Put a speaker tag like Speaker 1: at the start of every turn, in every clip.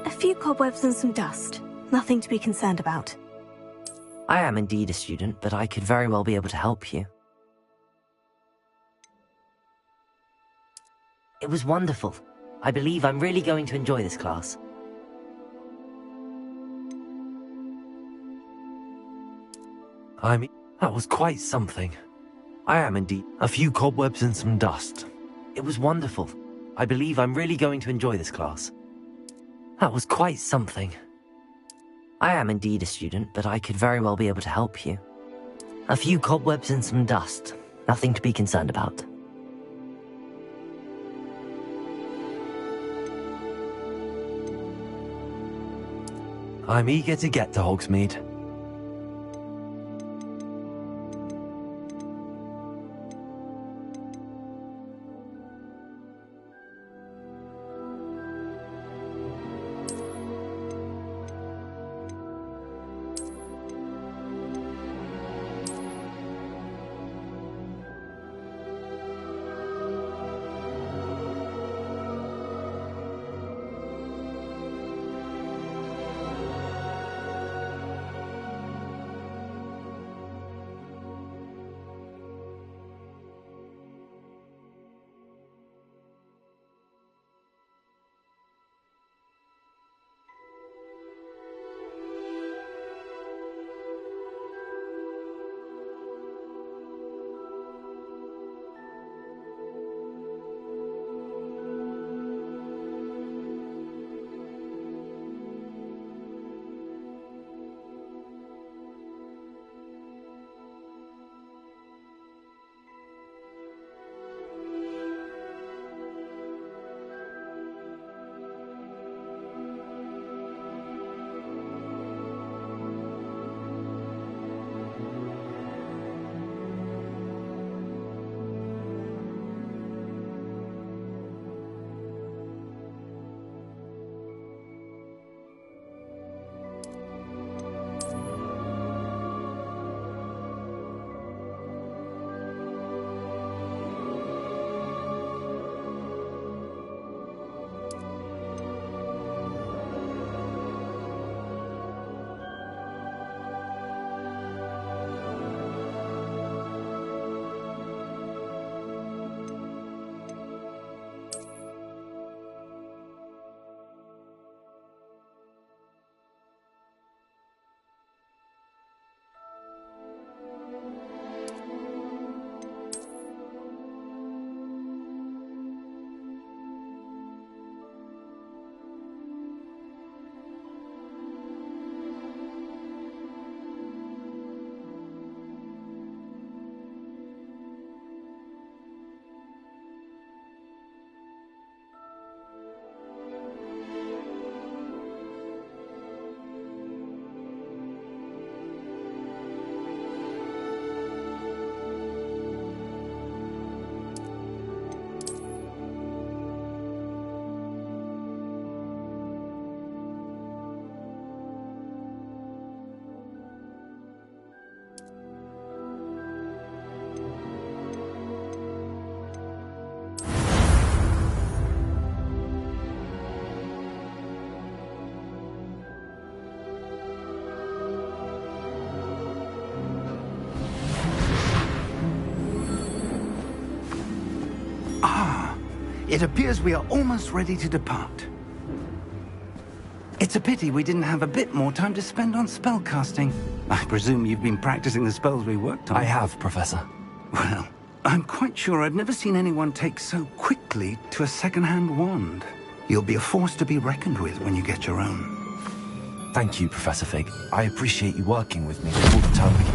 Speaker 1: A few cobwebs and some dust. Nothing to be concerned about.
Speaker 2: I am indeed a student, but I could very well be able to help you. It was wonderful. I believe I'm really going to enjoy this class.
Speaker 3: That was quite something. I am indeed. A few cobwebs and some dust.
Speaker 2: It was wonderful. I believe I'm really going to enjoy this class.
Speaker 3: That was quite something.
Speaker 2: I am indeed a student, but I could very well be able to help you. A few cobwebs and some dust. Nothing to be concerned about.
Speaker 3: I'm eager to get to Hogsmeade.
Speaker 4: It appears we are almost ready to depart. It's a pity we didn't have a bit more time to spend on spellcasting. I presume you've been practicing the spells we worked on.
Speaker 3: I have, Professor.
Speaker 4: Well, I'm quite sure I've never seen anyone take so quickly to a second-hand wand. You'll be a force to be reckoned with when you get your own.
Speaker 3: Thank you, Professor Fig. I appreciate you working with me all the time.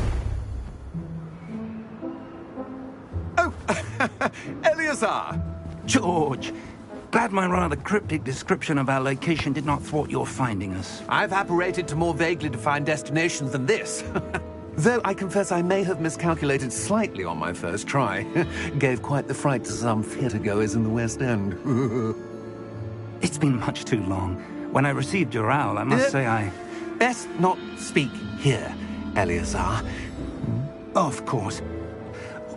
Speaker 5: Oh, Eleazar!
Speaker 4: George! Glad my rather cryptic description of our location did not thwart your finding us.
Speaker 5: I've apparated to more vaguely defined destinations than this. Though I confess I may have miscalculated slightly on my first try. Gave quite the fright to some theatre-goers in the West End.
Speaker 4: It's been much too long. When I received your owl, I must say I...
Speaker 5: Best not speak here, Eleazar.
Speaker 4: Of course.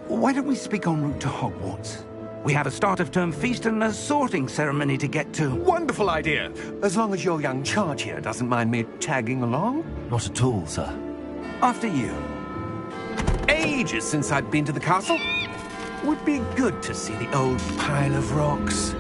Speaker 4: Why don't we speak en route to Hogwarts? We have a start-of-term feast and a sorting ceremony to get to.
Speaker 5: Wonderful idea. As long as your young charge here doesn't mind me tagging along.
Speaker 3: Not at all, sir.
Speaker 4: After you.
Speaker 5: Ages since I'd been to the castle. Would be good to see the old pile of rocks.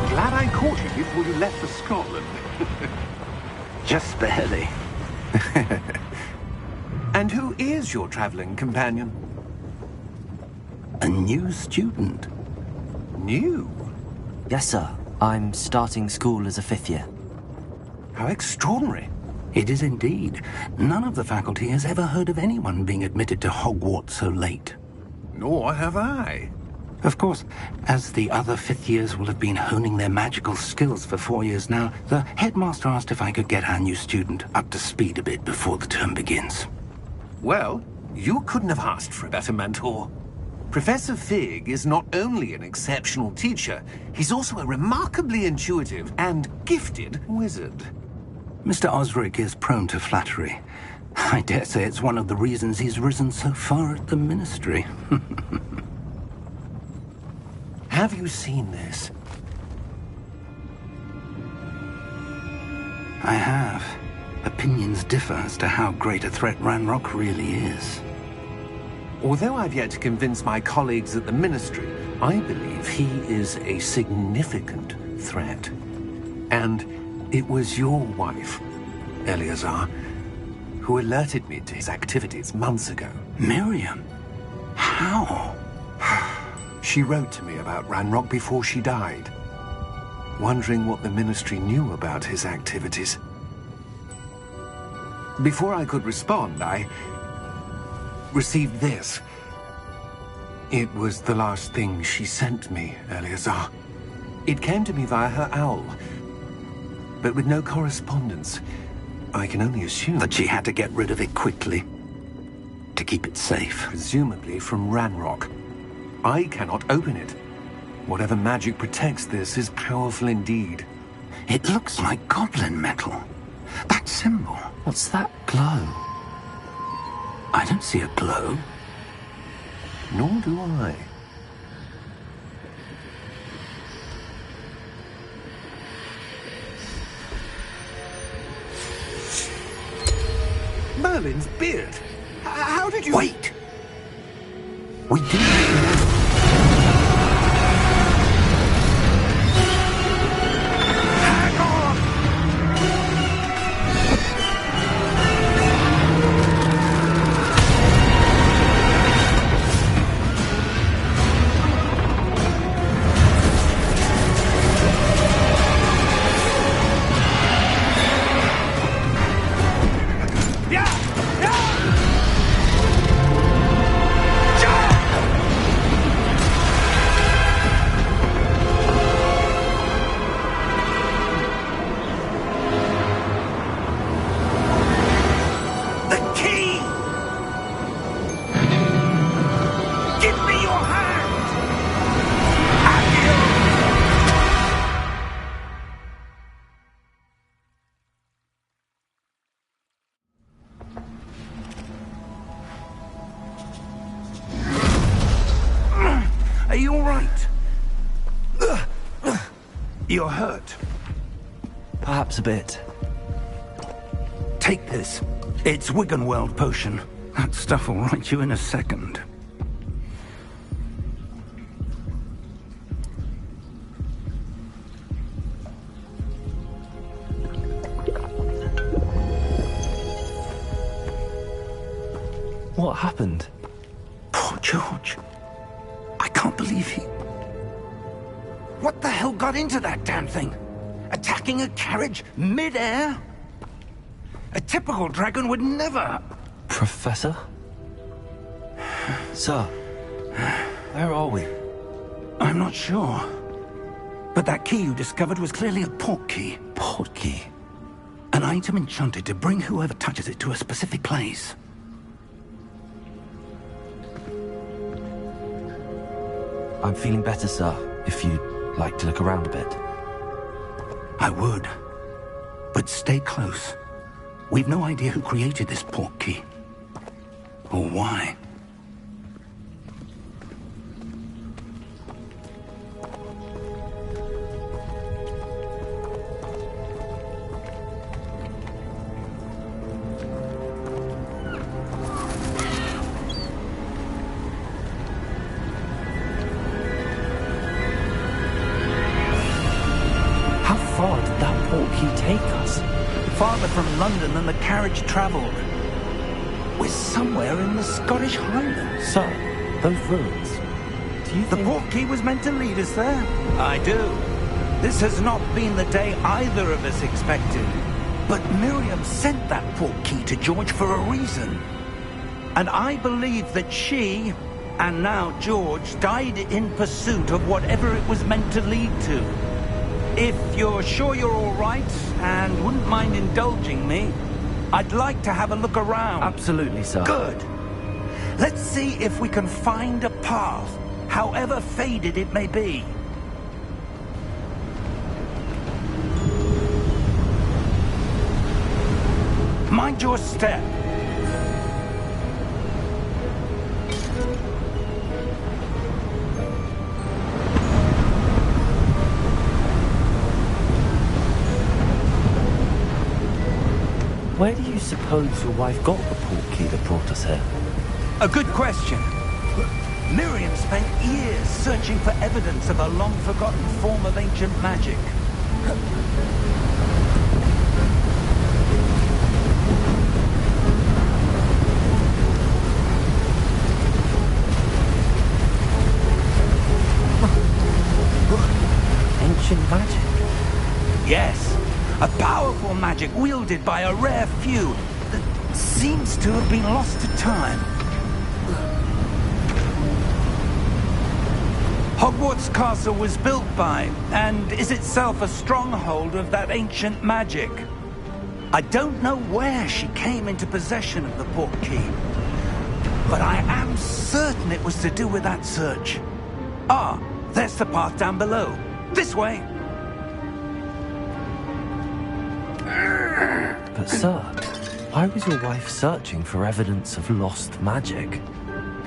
Speaker 5: Glad I caught you before you left for Scotland.
Speaker 4: Just barely.
Speaker 5: And who is your traveling companion?
Speaker 4: A new student.
Speaker 5: New?
Speaker 2: Yes, sir. I'm starting school as a 5th year.
Speaker 5: How extraordinary.
Speaker 4: It is indeed. None of the faculty has ever heard of anyone being admitted to Hogwarts so late.
Speaker 5: Nor have I.
Speaker 4: Of course, as the other 5th years will have been honing their magical skills for 4 years now, the headmaster asked if I could get our new student up to speed a bit before the term begins.
Speaker 5: Well, you couldn't have asked for a better mentor. Professor Fig is not only an exceptional teacher, he's also a remarkably intuitive and gifted wizard.
Speaker 4: Mr. Osric is prone to flattery. I dare say it's one of the reasons he's risen so far at the ministry.
Speaker 5: Have you seen this?
Speaker 4: I have. Opinions differ as to how great a threat Ranrock really is.
Speaker 5: Although I've yet to convince my colleagues at the Ministry, I believe he is a significant threat. And it was your wife, Eleazar, who alerted me to his activities months ago.
Speaker 4: Miriam? How?
Speaker 5: She wrote to me about Ranrock before she died, wondering what the Ministry knew about his activities. Before I could respond, I received this. It was the last thing she sent me, Eleazar. It came to me via her owl, but with no correspondence. I can only assume
Speaker 4: That she had to get rid of it quickly, to keep it safe.
Speaker 5: presumably from Ranrock. I cannot open it. Whatever magic protects this is powerful indeed.
Speaker 4: It looks like goblin metal. That symbol.
Speaker 2: What's that glow?
Speaker 4: I don't see a glow.
Speaker 5: Nor do I. Merlin's beard. How did you...
Speaker 4: Wait! We didn't. Are you all right? You're hurt.
Speaker 3: Perhaps a bit.
Speaker 4: Take Take this. It's Wiggenweld potion. That stuff will right you in a second.
Speaker 3: What happened?
Speaker 4: Poor George. I can't believe he... What the hell got into that damn thing? Attacking a carriage mid-air? A typical dragon would never...
Speaker 3: Professor? Sir, where are we?
Speaker 4: I'm not sure. But that key you discovered was clearly a port key.
Speaker 3: Port key?
Speaker 4: An item enchanted to bring whoever touches it to a specific place.
Speaker 3: I'm feeling better, sir, if you'd like to look around a bit.
Speaker 4: I would. But stay close. We've no idea who created this port key. Or why.
Speaker 3: How far did that port key take us?
Speaker 4: Farther from London than the carriage travelled. We're somewhere in the Scottish Highlands.
Speaker 3: Sir, those ruins. Do you
Speaker 4: The
Speaker 3: think...
Speaker 4: port key was meant to lead us there? I do. This has not been the day either of us expected. But Miriam sent that port key to George for a reason. And I believe that she, and now George, died in pursuit of whatever it was meant to lead to. If you're sure you're all right, and wouldn't mind indulging me, I'd like to have a look around.
Speaker 3: Absolutely, sir.
Speaker 4: Good. Let's see if we can find a path, however faded it may be. Mind your step.
Speaker 3: Where do you suppose your wife got the port key that brought us here?
Speaker 4: A good question. Miriam spent years searching for evidence of a long-forgotten form of ancient magic.
Speaker 3: Ancient magic?
Speaker 4: Yes, a powerful magic wielded by a rare few that seems to have been lost to time. Hogwarts Castle was built by, and is itself a stronghold of that ancient magic. I don't know where she came into possession of the port key, but I am certain it was to do with that search. Ah, there's the path down below. This way.
Speaker 3: But sir, why was your wife searching for evidence of lost magic?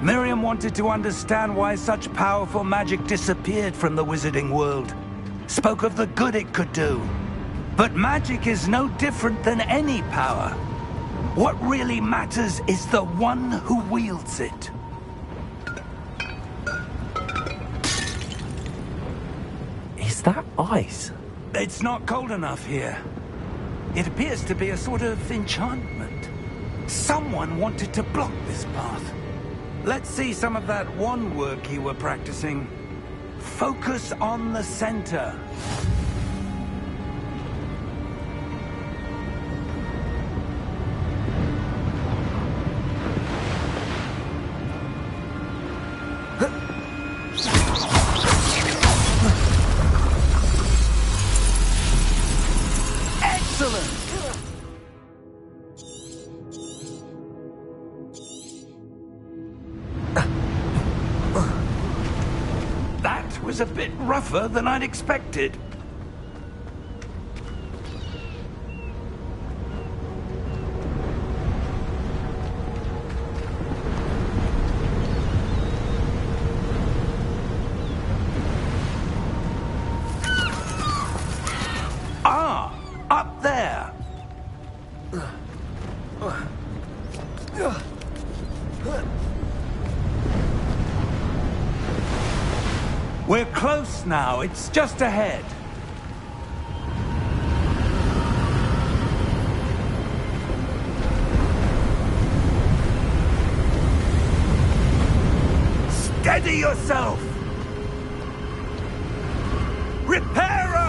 Speaker 4: Miriam wanted to understand why such powerful magic disappeared from the wizarding world. Spoke of the good it could do. But magic is no different than any power. What really matters is the one who wields it.
Speaker 3: Is that ice?
Speaker 4: It's not cold enough here. It appears to be a sort of enchantment. Someone wanted to block this path. Let's see some of that wand work you were practicing. Focus on the center. Excellent! That was a bit rougher than I'd expected. Ah, up there. We're close now. It's just ahead. Steady yourself! Reparo!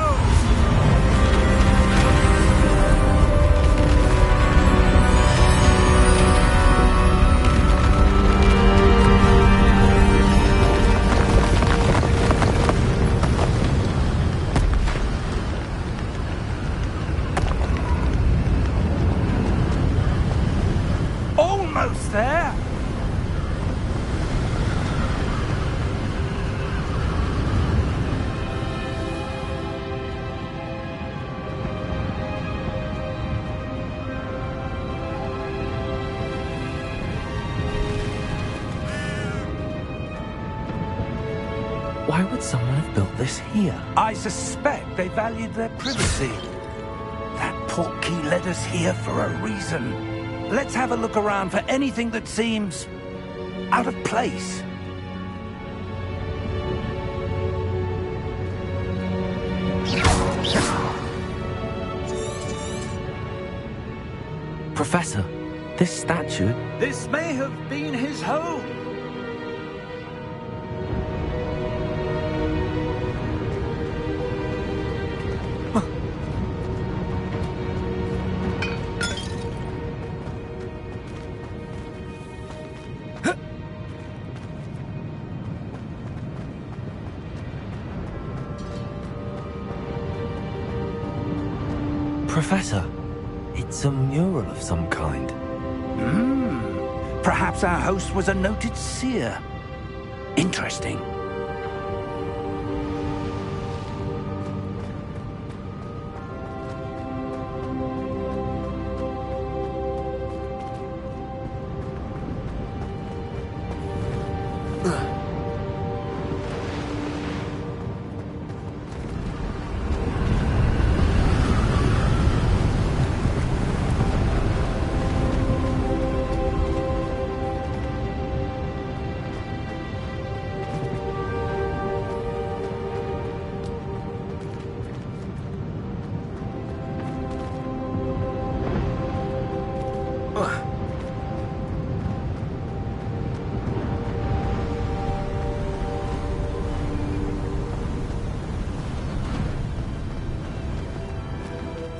Speaker 4: Almost there!
Speaker 3: Why would someone have built this here?
Speaker 4: I suspect they valued their privacy. That portkey led us here for a reason. Let's have a look around for anything that seems out of place.
Speaker 3: Professor, this statue...
Speaker 4: This may have been his home.
Speaker 3: Professor, it's a mural of some kind.
Speaker 4: Perhaps our host was a noted seer. Interesting.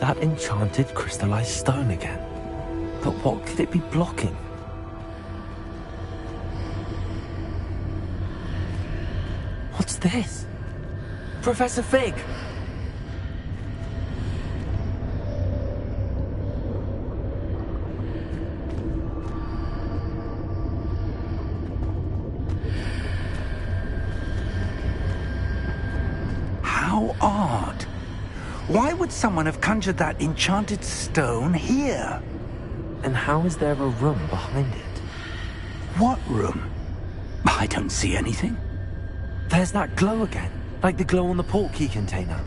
Speaker 3: That enchanted crystallized stone again. But what could it be blocking? What's this? Professor Fig!
Speaker 4: How odd. Why would someone have conjured that enchanted stone here?
Speaker 3: And how is there a room behind it?
Speaker 4: What room? I don't see anything.
Speaker 3: There's that glow again, like the glow on the portkey container.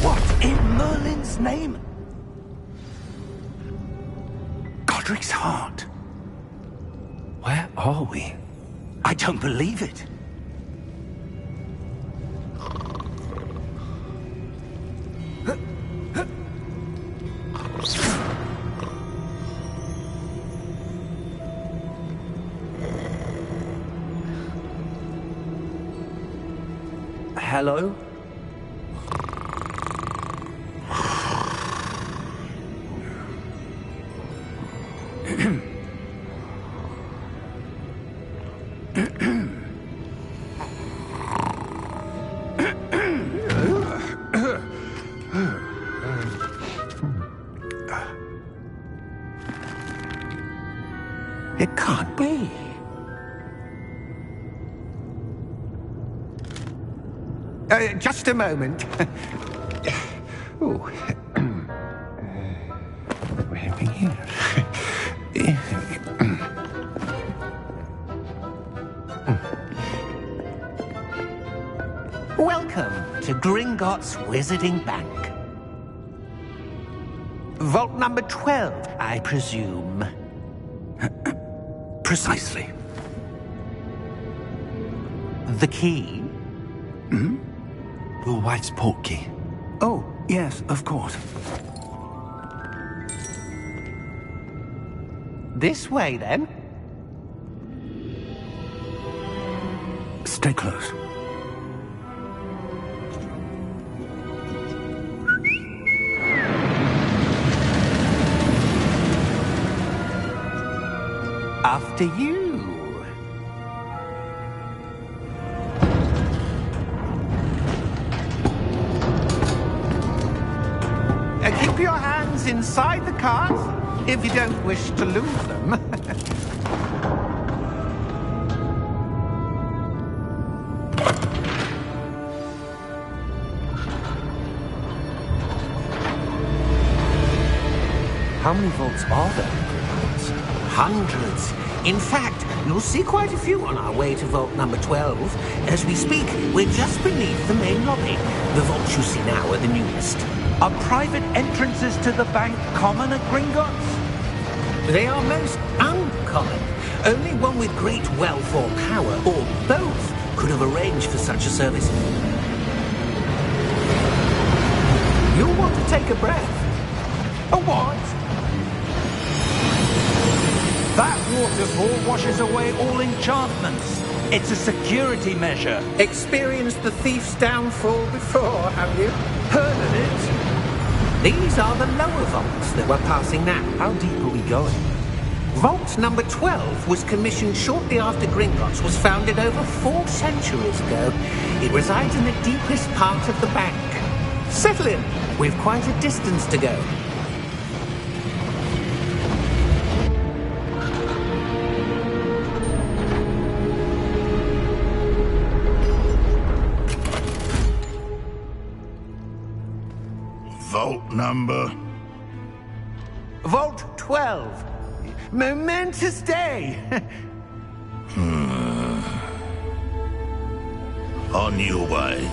Speaker 4: What in Merlin's name? Godric's heart.
Speaker 3: Where are we?
Speaker 4: I don't believe it.
Speaker 3: Hello?
Speaker 5: It can't be. Just a moment. Oh. What happened here?
Speaker 6: Welcome to Gringotts Wizarding Bank.
Speaker 5: Vault number 12, I presume.
Speaker 4: Precisely.
Speaker 6: The key?
Speaker 3: Your wife's portkey.
Speaker 4: Oh, yes, of course.
Speaker 6: This way, then.
Speaker 4: Stay close.
Speaker 6: After you. Keep your hands inside the cart if you don't wish to lose them.
Speaker 3: How many vaults are there in Hogwarts?
Speaker 6: Hundreds. In fact, you'll see quite a few on our way to vault number 12. As we speak, we're just beneath the main lobby. The vaults you see now are the newest.
Speaker 4: Are private entrances to the bank common at Gringotts?
Speaker 6: They are most uncommon. Only one with great wealth or power, or both, could have arranged for such a service. You'll want to take a breath.
Speaker 4: A what? That waterfall washes away all enchantments. It's a security measure.
Speaker 6: Experienced the thief's downfall before, have you?
Speaker 4: Heard of it?
Speaker 6: These are the lower vaults that we're passing now.
Speaker 3: How deep are we going?
Speaker 6: Vault number 12 was commissioned shortly after Gringotts was founded over 4 centuries ago. It resides in the deepest part of the bank. Settle in. We've quite a distance to go.
Speaker 7: Vault number?
Speaker 6: Vault 12. Momentous day.
Speaker 7: On your way.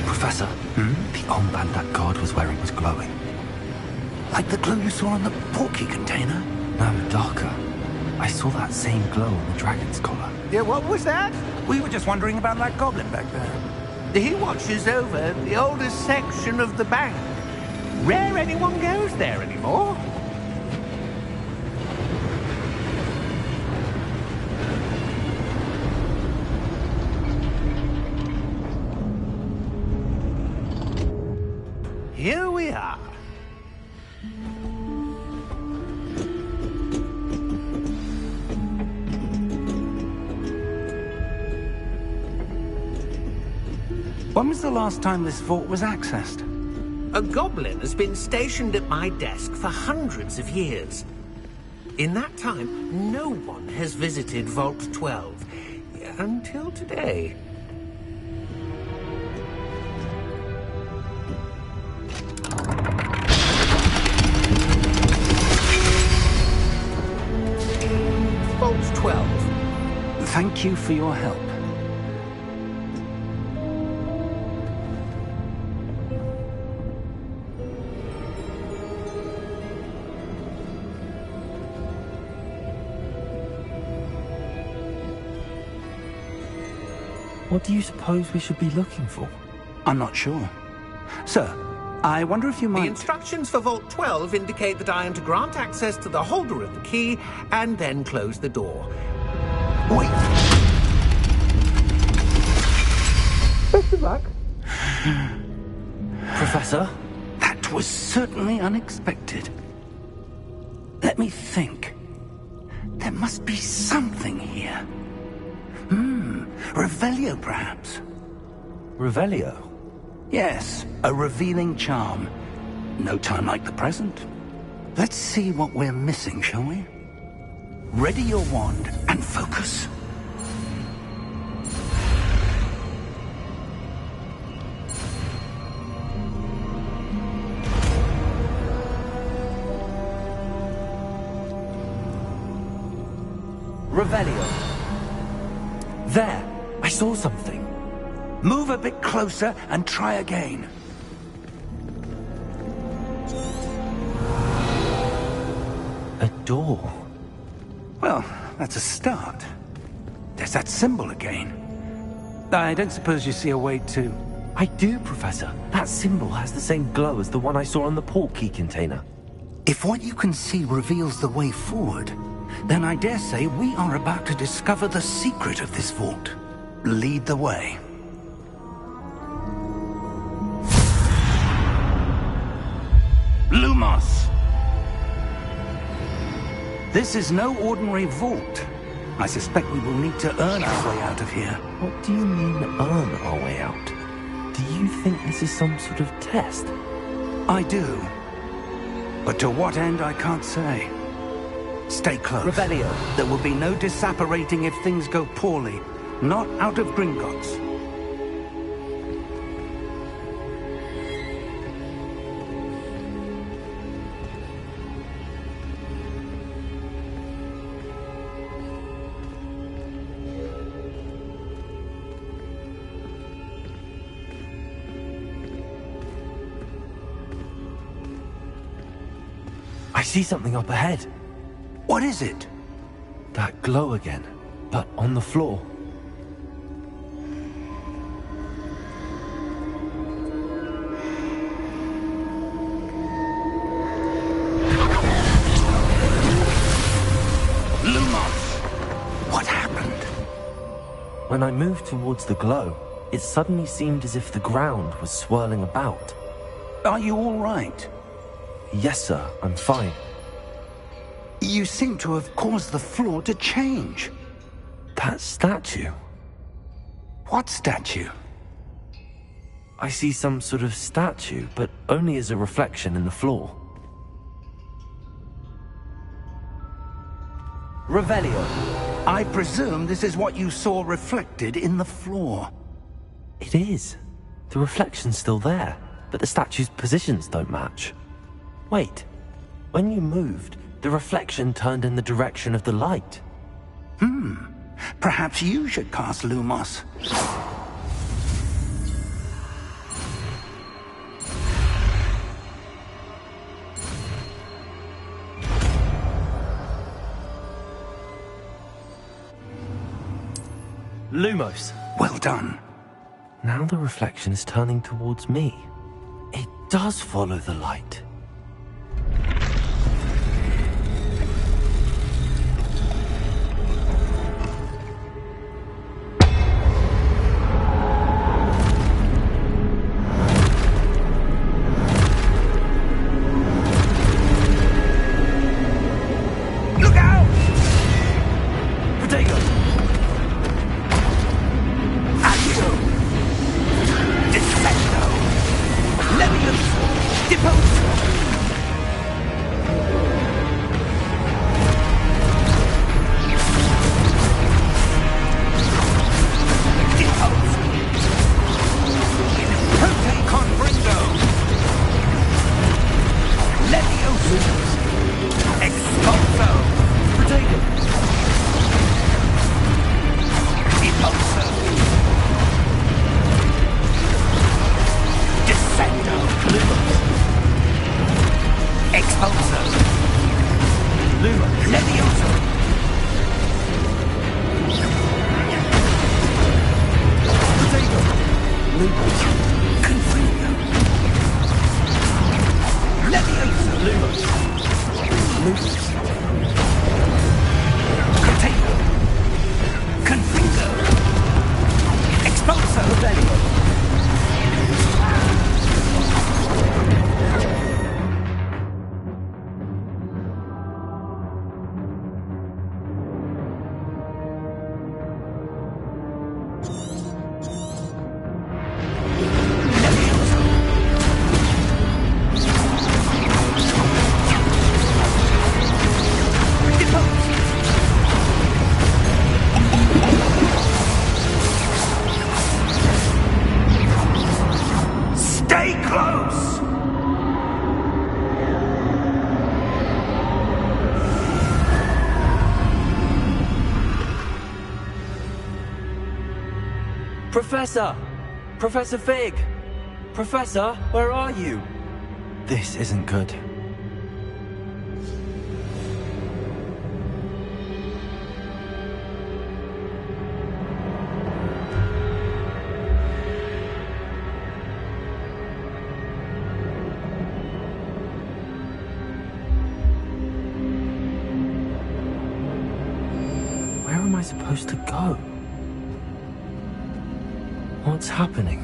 Speaker 3: Professor, the armband that guard was wearing was glowing.
Speaker 4: Like the glow you saw on the portkey container?
Speaker 3: No, darker. I saw that same glow on the dragon's collar.
Speaker 6: Yeah, what was that?
Speaker 4: We were just wondering about that goblin back there.
Speaker 6: He watches over the oldest section of the bank. Rare anyone goes there anymore. Here we are.
Speaker 4: When was the last time this vault was accessed?
Speaker 6: A goblin has been stationed at my desk for hundreds of years. In that time, no one has visited Vault 12 until today. Vault 12.
Speaker 4: Thank you for your help.
Speaker 3: What do you suppose we should be looking for?
Speaker 4: I'm not sure. Sir, I wonder if you
Speaker 6: The
Speaker 4: might...
Speaker 6: instructions for Vault 12 indicate that I am to grant access to the holder of the key and then close the door.
Speaker 4: Wait!
Speaker 6: Best of luck.
Speaker 3: Professor?
Speaker 4: That was certainly unexpected. Let me think. There must be something here. Revelio, perhaps?
Speaker 3: Revelio?
Speaker 4: Yes, a revealing charm. No time like the present. Let's see what we're missing, shall we? Ready your wand and focus.
Speaker 3: Revelio. There! I saw something.
Speaker 4: Move a bit closer and try again.
Speaker 3: A door.
Speaker 4: Well, that's a start. There's that symbol again. I don't suppose you see a way to...
Speaker 3: I do, Professor. That symbol has the same glow as the one I saw on the portkey container.
Speaker 4: If what you can see reveals the way forward, then I dare say we are about to discover the secret of this vault. Lead the way. Lumos! This is no ordinary vault. I suspect we will need to earn our way out of here.
Speaker 3: What do you mean, earn our way out? Do you think this is some sort of test?
Speaker 4: I do. But to what end, I can't say. Stay close.
Speaker 3: Revelio.
Speaker 4: There will be no disapparating if things go poorly. Not out of Gringotts.
Speaker 3: I see something up ahead.
Speaker 4: What is it?
Speaker 3: That glow again, but on the floor.
Speaker 4: Lumos! What happened?
Speaker 3: When I moved towards the glow, it suddenly seemed as if the ground was swirling about.
Speaker 4: Are you all right?
Speaker 3: Yes, sir, I'm fine.
Speaker 4: You seem to have caused the floor to change.
Speaker 3: That statue.
Speaker 4: What statue?
Speaker 3: I see some sort of statue, but only as a reflection in the floor. Revelio.
Speaker 4: I presume this is what you saw reflected in the floor.
Speaker 3: It is. The reflection's still there, but the statue's positions don't match. Wait. When you moved, the reflection turned in the direction of the light.
Speaker 4: Perhaps you should cast Lumos.
Speaker 3: Lumos.
Speaker 4: Well done.
Speaker 3: Now the reflection is turning towards me. It does follow the light.
Speaker 4: Look out!
Speaker 3: Protego!
Speaker 4: Accio! Descendo! Levius! Deposo! Deposo! Prote conbrindo! Leviosus! Expulso!
Speaker 3: Protego!
Speaker 4: Deposo! Descendo! Expulso!
Speaker 3: Lumos!
Speaker 4: Levioso!
Speaker 3: Protego! Lumos!
Speaker 4: Confringo! Levioso!
Speaker 3: Lumos! Lumos!
Speaker 4: Protego! Confringo! Expulso!
Speaker 3: Revelio! Professor! Professor Fig! Professor, where are you? This isn't good. Where am I supposed to go? What's happening?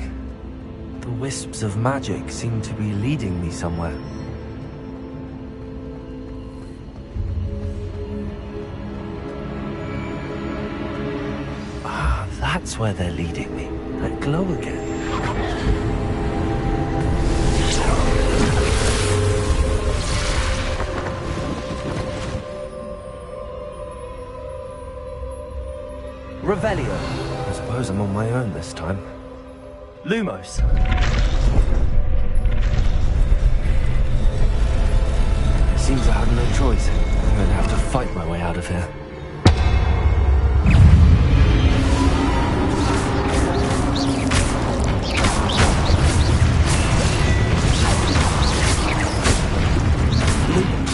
Speaker 3: The wisps of magic seem to be leading me somewhere. Ah, that's where they're leading me. That glow again. Revelio. I suppose I'm on my own this time. Lumos. Seems I have no choice. I'm going to have to fight my way out of here. Lumos.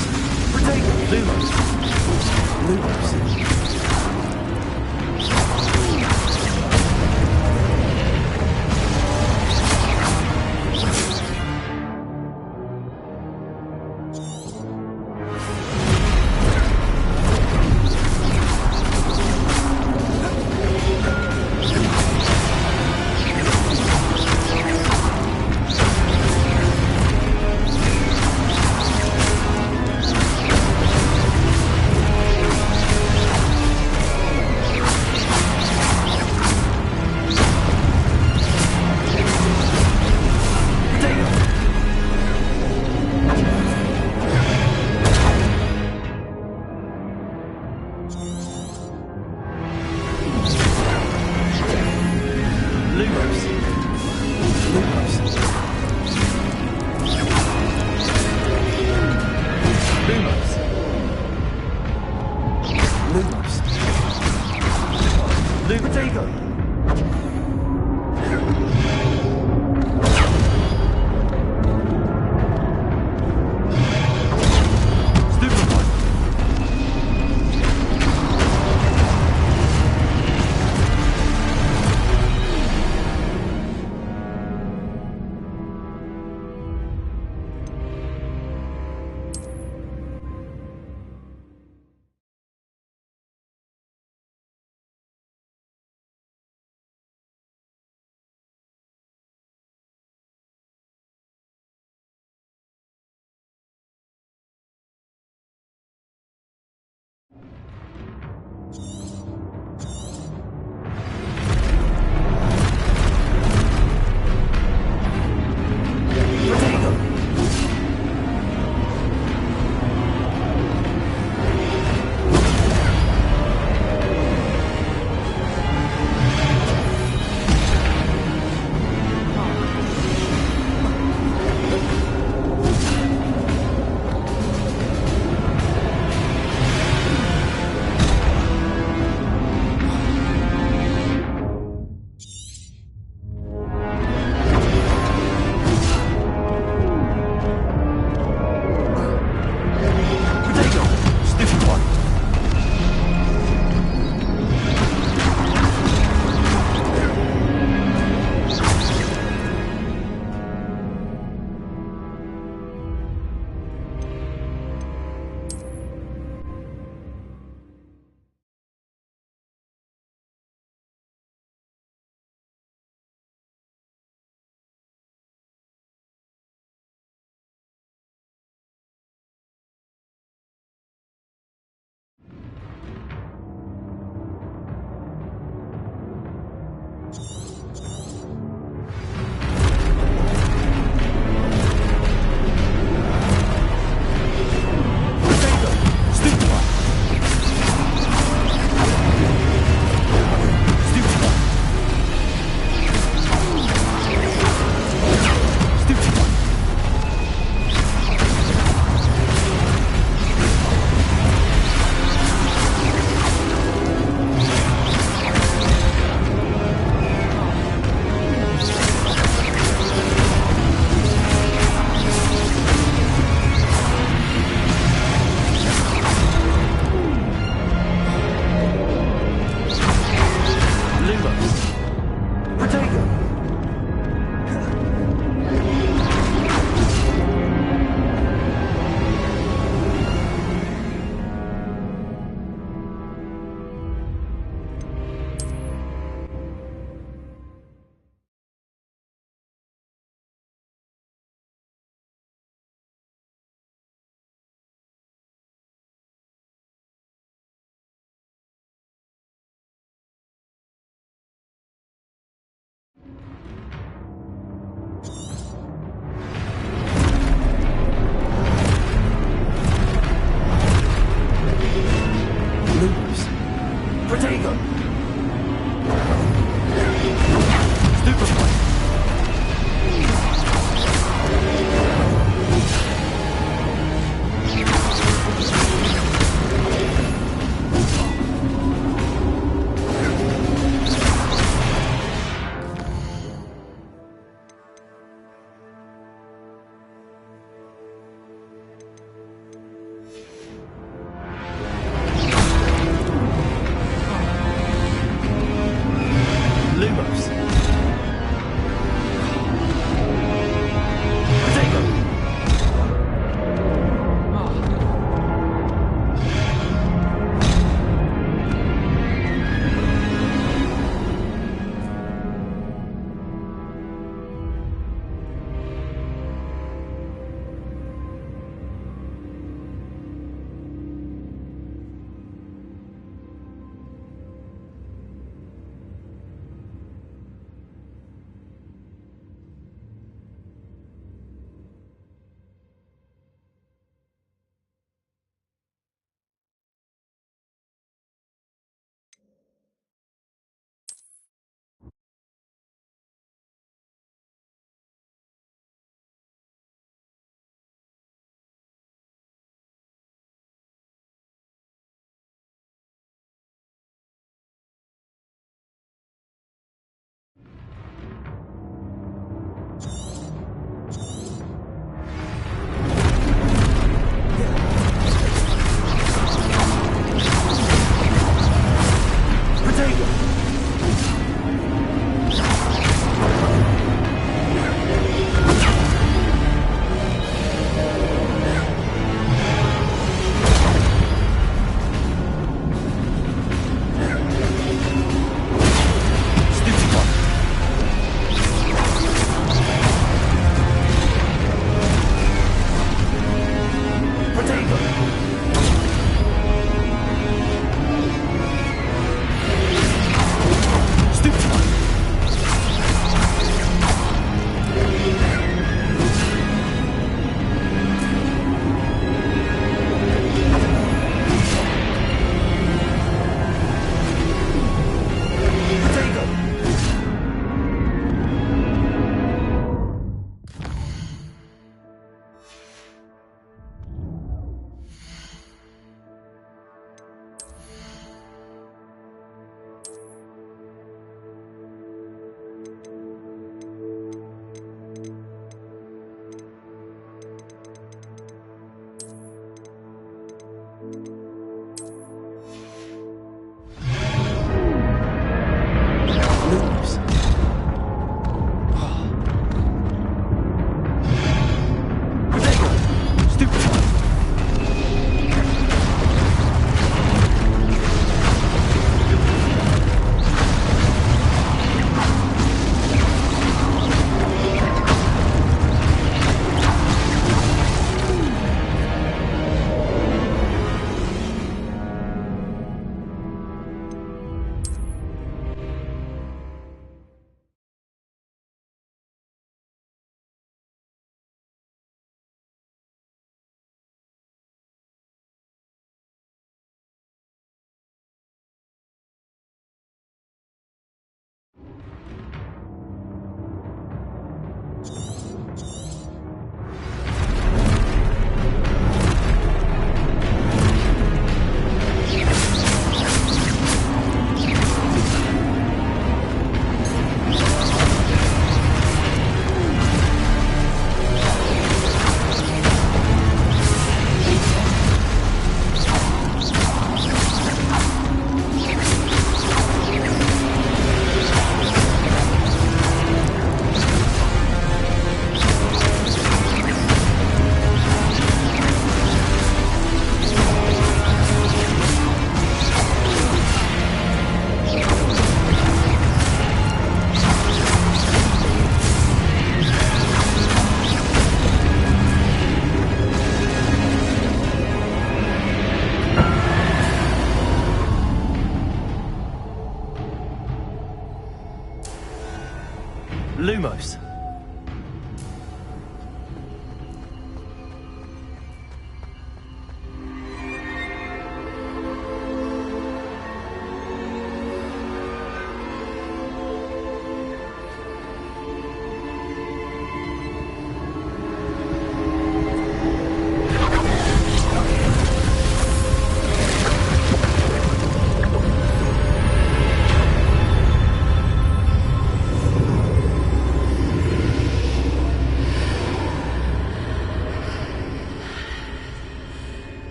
Speaker 3: Protect Lumos. Lumos.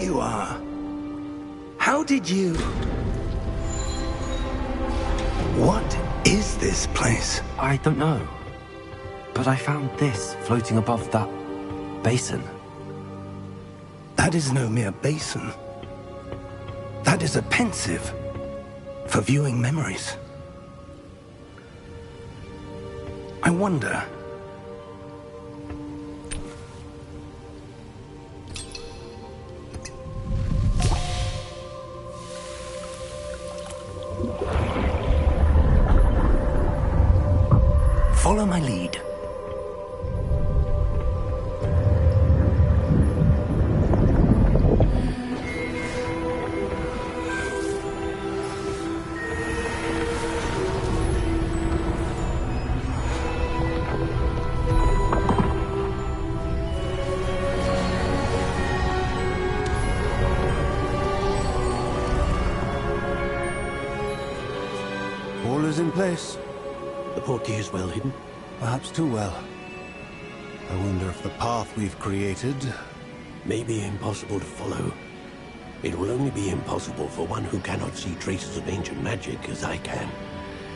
Speaker 4: you are. How did you... What is this place?
Speaker 3: I don't know. But I found this floating above that basin.
Speaker 4: That is no mere basin. That is a pensive for viewing memories. I wonder... Follow my lead.
Speaker 8: All is in place.
Speaker 9: The portkey is well hidden.
Speaker 8: Perhaps too well. I wonder if the path we've created...
Speaker 9: May be impossible to follow. It will only be impossible for one who cannot see traces of ancient magic as I can.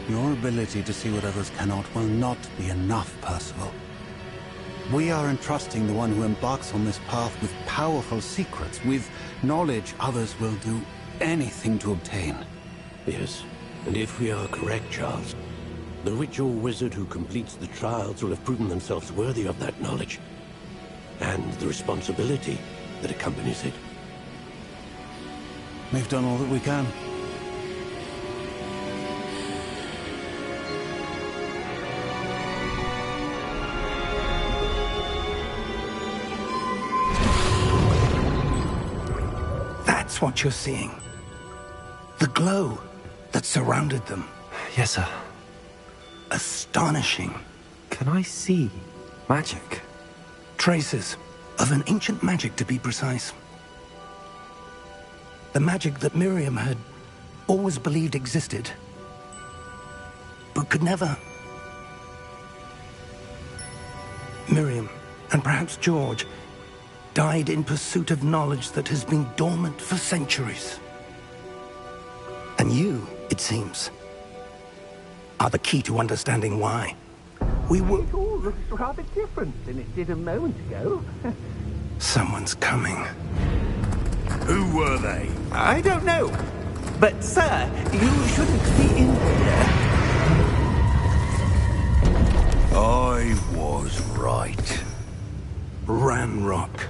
Speaker 8: Your ability to see what others cannot will not be enough, Percival. We are entrusting the one who embarks on this path with powerful secrets, with knowledge others will do anything to obtain.
Speaker 9: Yes, and if we are correct, Charles, the ritual wizard who completes the trials will have proven themselves worthy of that knowledge, and the responsibility that accompanies it.
Speaker 8: We've done all that we can.
Speaker 4: That's what you're seeing. The glow that surrounded them.
Speaker 3: Yes, sir.
Speaker 4: Astonishing.
Speaker 3: Can I see magic?
Speaker 4: Traces of an ancient magic, to be precise. The magic that Miriam had always believed existed, but could never. Miriam, and perhaps George, died in pursuit of knowledge that has been dormant for centuries. And you, it seems, are the key to understanding why. We were...
Speaker 6: It all looks rather different than it did a moment ago.
Speaker 4: Someone's coming.
Speaker 7: Who were they?
Speaker 6: I don't know. But, sir, you shouldn't be in here.
Speaker 7: I was right.
Speaker 4: Ranrock.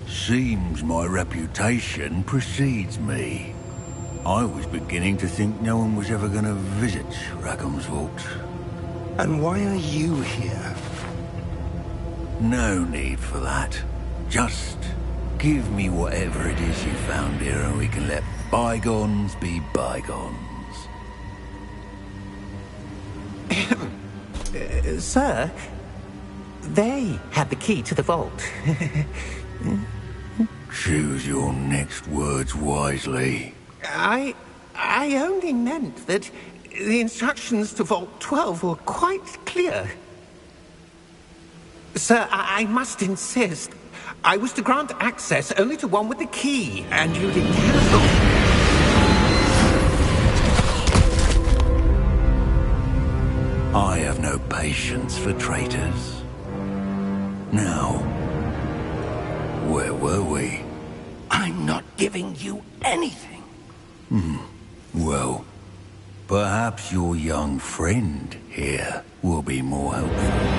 Speaker 7: Seems my reputation precedes me. I was beginning to think no one was ever going to visit Rackham's Vault.
Speaker 4: And why are you here?
Speaker 7: No need for that. Just give me whatever it is you found here and we can let bygones be bygones.
Speaker 6: Sir, they had the key to the vault.
Speaker 7: Choose your next words wisely.
Speaker 6: I only meant that the instructions to Vault 12 were quite clear. Sir, I must insist. I was to grant access only to one with the key, and you didn't cancel.
Speaker 7: I have no patience for traitors. Now, where were we?
Speaker 4: I'm not giving you anything.
Speaker 7: Well, perhaps your young friend here will be more helpful.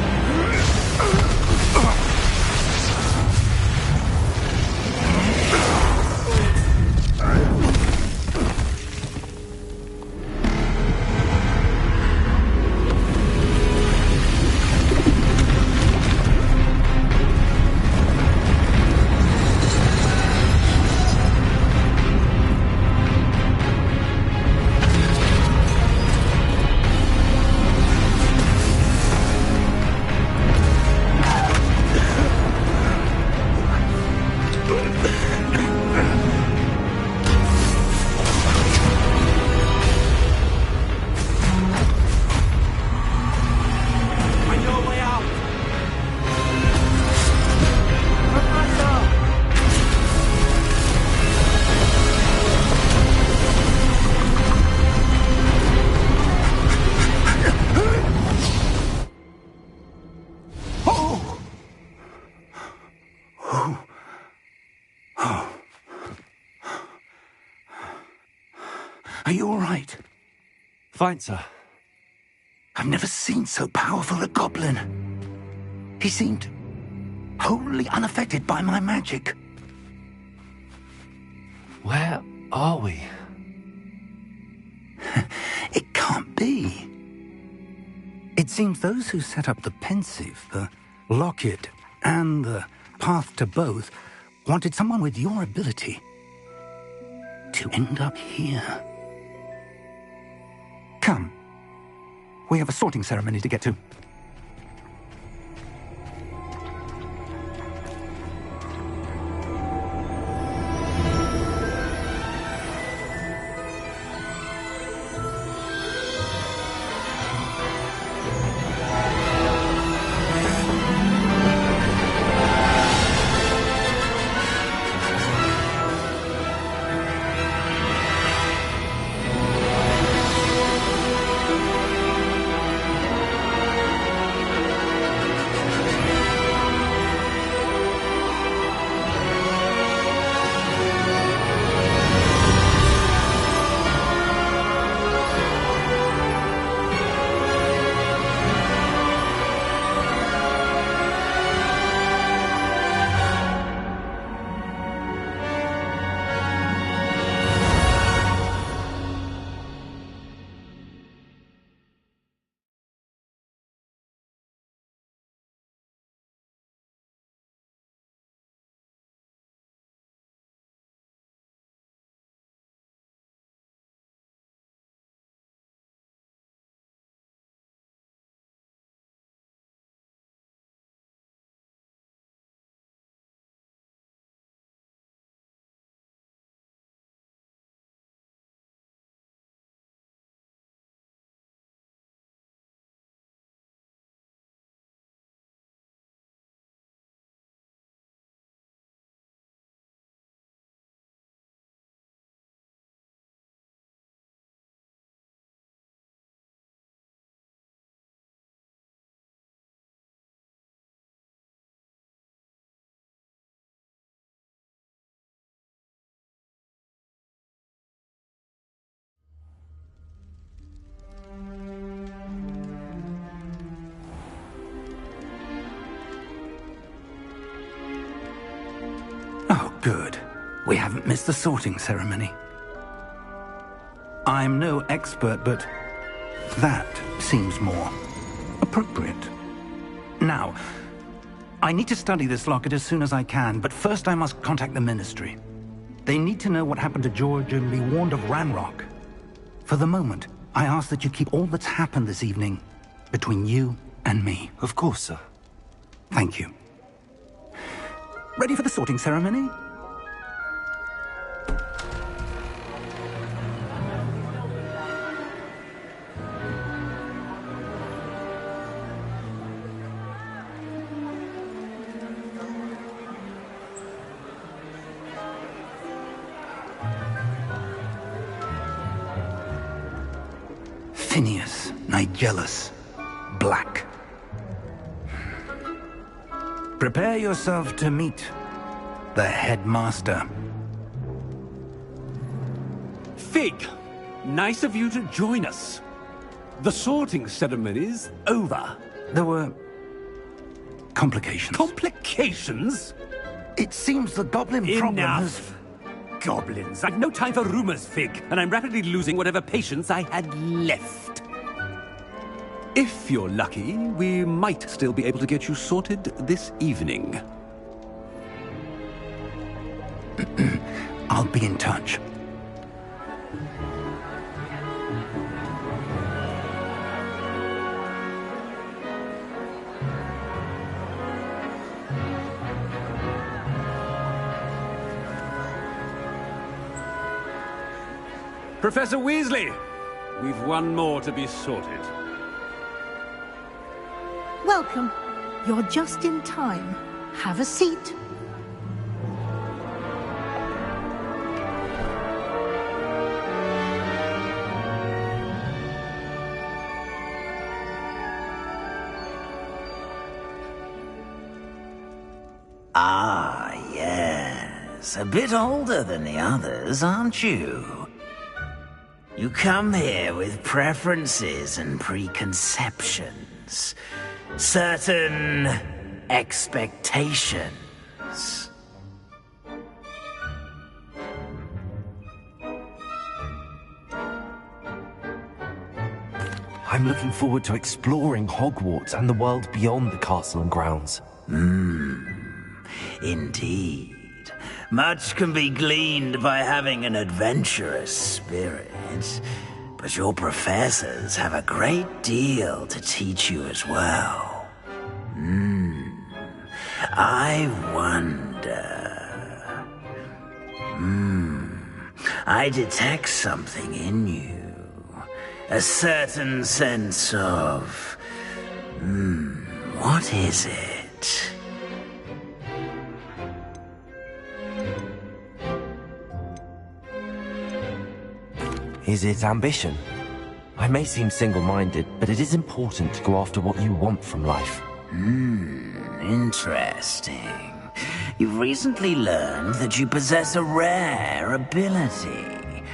Speaker 4: Are you all right?
Speaker 3: Fine, sir.
Speaker 4: I've never seen so powerful a goblin. He seemed wholly unaffected by my magic.
Speaker 3: Where are we?
Speaker 4: It can't be. It seems those who set up the pensive, the locket, and the path to both wanted someone with your ability to end up here. Come. We have a sorting ceremony to get to. Oh, good. We haven't missed the sorting ceremony. I'm no expert, but that seems more appropriate. Now, I need to study this locket as soon as I can, but first I must contact the Ministry. They need to know what happened to George and be warned of Ranrock. For the moment, I ask that you keep all that's happened this evening between you and me.
Speaker 3: Of course, sir.
Speaker 4: Thank you. Ready for the sorting ceremony? Phineas, Nigellus, Black. Prepare yourself to meet the headmaster.
Speaker 5: Fig, nice of you to join us. The sorting ceremony's over.
Speaker 4: There were complications.
Speaker 5: Complications?
Speaker 4: It seems the goblin problem has...
Speaker 5: Enough. Goblins. I've no time for rumors, Fig, and I'm rapidly losing whatever patience I had left. If you're lucky, we might still be able to get you sorted this evening.
Speaker 4: I'll be in touch.
Speaker 5: Professor Weasley, we've one more to be sorted.
Speaker 10: Welcome. You're just in time. Have a seat.
Speaker 11: Ah, yes. A bit older than the others, aren't you? You come here with preferences and preconceptions. Certain expectations.
Speaker 3: I'm looking forward to exploring Hogwarts and the world beyond the castle and grounds.
Speaker 11: Indeed. Much can be gleaned by having an adventurous spirit, but your professors have a great deal to teach you as well. I wonder... I detect something in you. A certain sense of... what is it?
Speaker 3: Is it ambition? I may seem single-minded, but it is important to go after what you want from life.
Speaker 11: Interesting. You've recently learned that you possess a rare ability.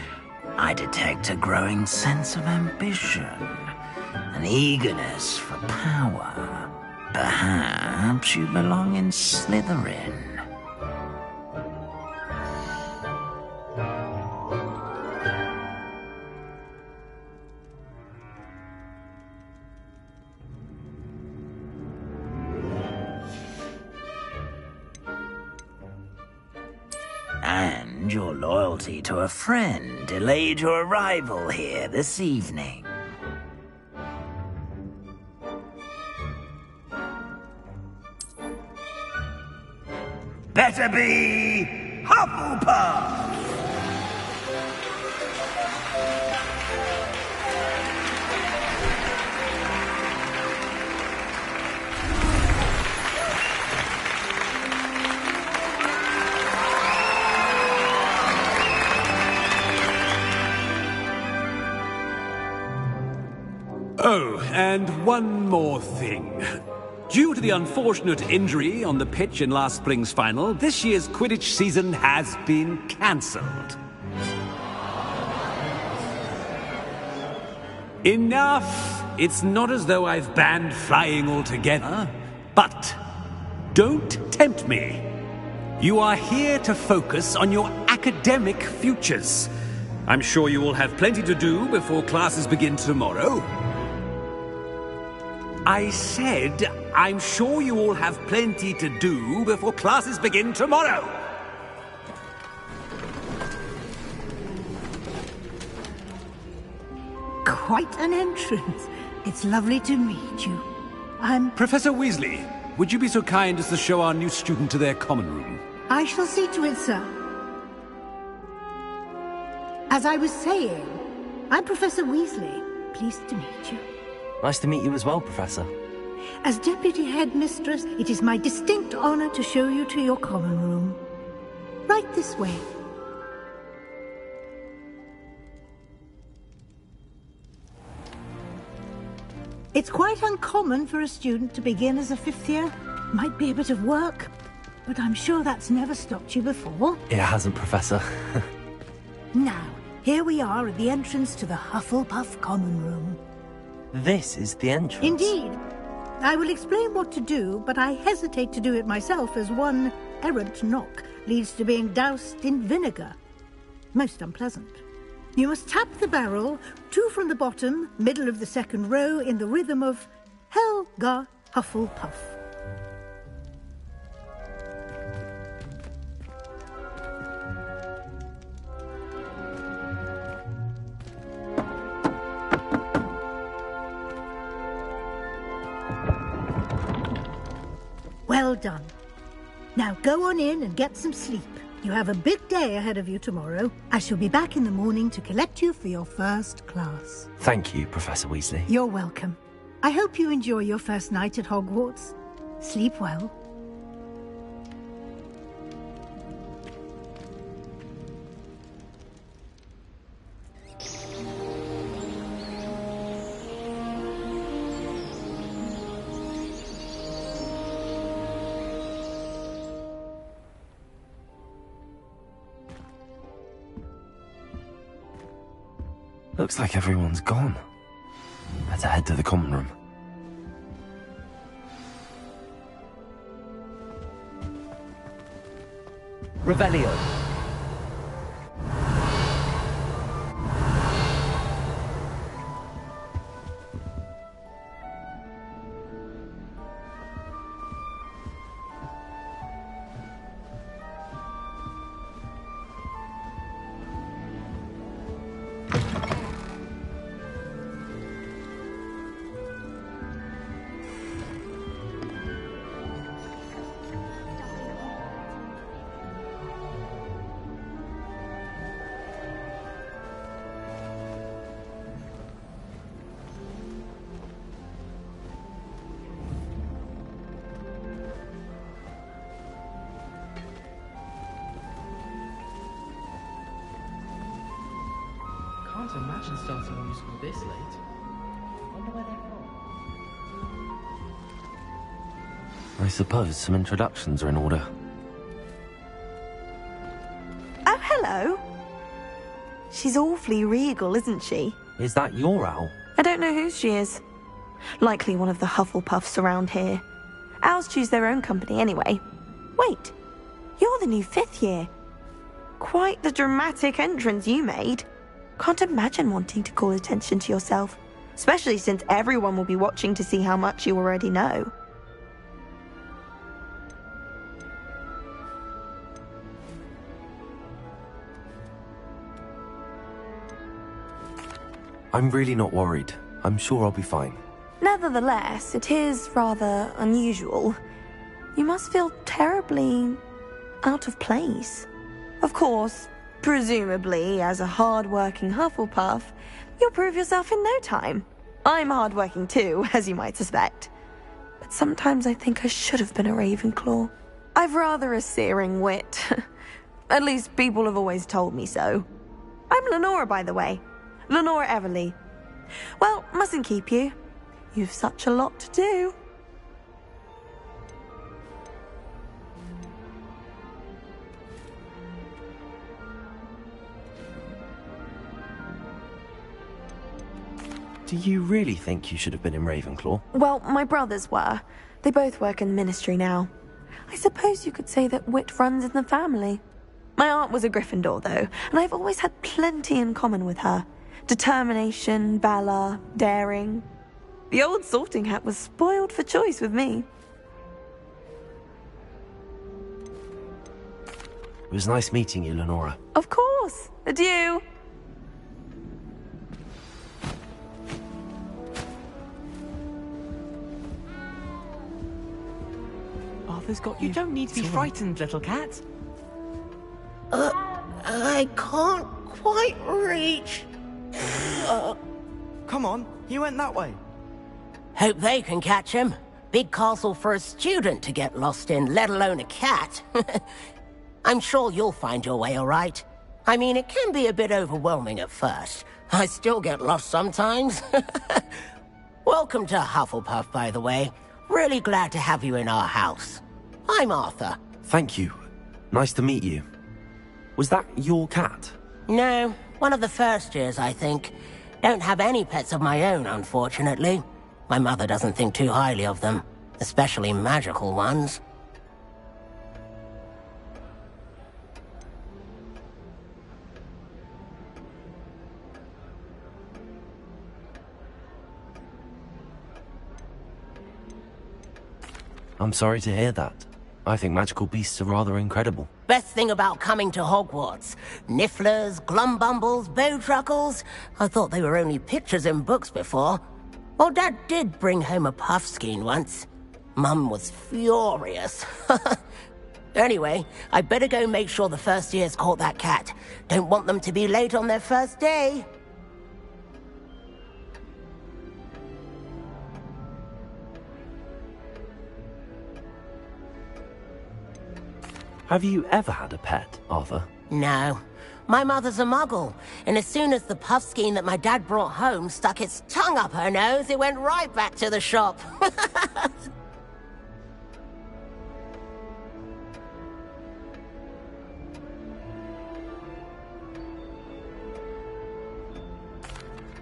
Speaker 11: I detect a growing sense of ambition, an eagerness for power. Perhaps you belong in Slytherin. And your loyalty to a friend delayed your arrival here this evening. Better be Hufflepuff!
Speaker 12: Oh, and one more thing. Due to the unfortunate injury on the pitch in last spring's final, this year's Quidditch season has been cancelled. Enough! It's not as though I've banned flying altogether, but don't tempt me. You are here to focus on your academic futures. I'm sure you will have plenty to do before classes begin tomorrow. I said, I'm sure you all have plenty to do before classes begin tomorrow.
Speaker 10: Quite an entrance. It's lovely to meet you.
Speaker 12: Professor Weasley, would you be so kind as to show our new student to their common room?
Speaker 10: I shall see to it, sir. As I was saying, I'm Professor Weasley. Pleased to meet you.
Speaker 3: Nice to meet you as well, Professor.
Speaker 10: As Deputy Headmistress, it is my distinct honor to show you to your common room. Right this way. It's quite uncommon for a student to begin as a fifth year. Might be a bit of work, but I'm sure that's never stopped you before.
Speaker 3: It hasn't, Professor.
Speaker 10: Now, here we are at the entrance to the Hufflepuff common room.
Speaker 3: This is the entrance?
Speaker 10: Indeed. I will explain what to do, but I hesitate to do it myself as one errant knock leads to being doused in vinegar. Most unpleasant. You must tap the barrel, 2 from the bottom, middle of the second row, in the rhythm of Helga Hufflepuff. Well done. Now go on in and get some sleep. You have a big day ahead of you tomorrow. I shall be back in the morning to collect you for your first class.
Speaker 3: Thank you, Professor Weasley.
Speaker 10: You're welcome. I hope you enjoy your first night at Hogwarts. Sleep well.
Speaker 3: Looks like everyone's gone. Better head to the common room. Revelio.
Speaker 13: Can't imagine starting a new school this late. Wonder where they're from.
Speaker 3: I suppose some introductions are in order.
Speaker 1: Oh, hello. She's awfully regal, isn't she?
Speaker 3: Is that your owl?
Speaker 1: I don't know whose she is. Likely one of the Hufflepuffs around here. Owls choose their own company anyway. Wait, you're the new 5th year. Quite the dramatic entrance you made. Can't imagine wanting to call attention to yourself, especially since everyone will be watching to see how much you already know.
Speaker 3: I'm really not worried. I'm sure I'll be fine.
Speaker 1: Nevertheless, it is rather unusual. You must feel terribly out of place. Of course, presumably, as a hard-working Hufflepuff, you'll prove yourself in no time. I'm hard-working too, as you might suspect. But sometimes I think I should have been a Ravenclaw. I've rather a searing wit. At least people have always told me so. I'm Lenora, by the way. Lenora Everly. Well, mustn't keep you. You've such a lot to do.
Speaker 3: Do you really think you should have been in Ravenclaw?
Speaker 1: Well, my brothers were. They both work in the ministry now. I suppose you could say that wit runs in the family. My aunt was a Gryffindor, though, and I've always had plenty in common with her. Determination, valor, daring. The old sorting hat was spoiled for choice with me.
Speaker 3: It was nice meeting you, Lenora.
Speaker 1: Of course. Adieu.
Speaker 2: Arthur's got you. You don't need to be frightened, little cat.
Speaker 14: I can't quite reach.
Speaker 2: Come on, he went that way.
Speaker 14: Hope they can catch him. Big castle for a student to get lost in, let alone a cat. I'm sure you'll find your way all right. I mean, it can be a bit overwhelming at first. I still get lost sometimes. Welcome to Hufflepuff, by the way. Really glad to have you in our house. I'm Arthur.
Speaker 3: Thank you. Nice to meet you. Was that your cat?
Speaker 14: No, one of the first years, I think. Don't have any pets of my own, unfortunately. My mother doesn't think too highly of them, especially magical ones.
Speaker 3: I'm sorry to hear that. I think magical beasts are rather incredible.
Speaker 14: Best thing about coming to Hogwarts. Nifflers, glumbumbles, bowtruckles. I thought they were only pictures in books before. Well, Dad did bring home a puffskein once. Mum was furious. Anyway, I better go make sure the first years caught that cat. Don't want them to be late on their first day.
Speaker 3: Have you ever had a pet, Arthur?
Speaker 14: No. My mother's a muggle, and as soon as the puffskein that my dad brought home stuck its tongue up her nose, it went right back to the shop.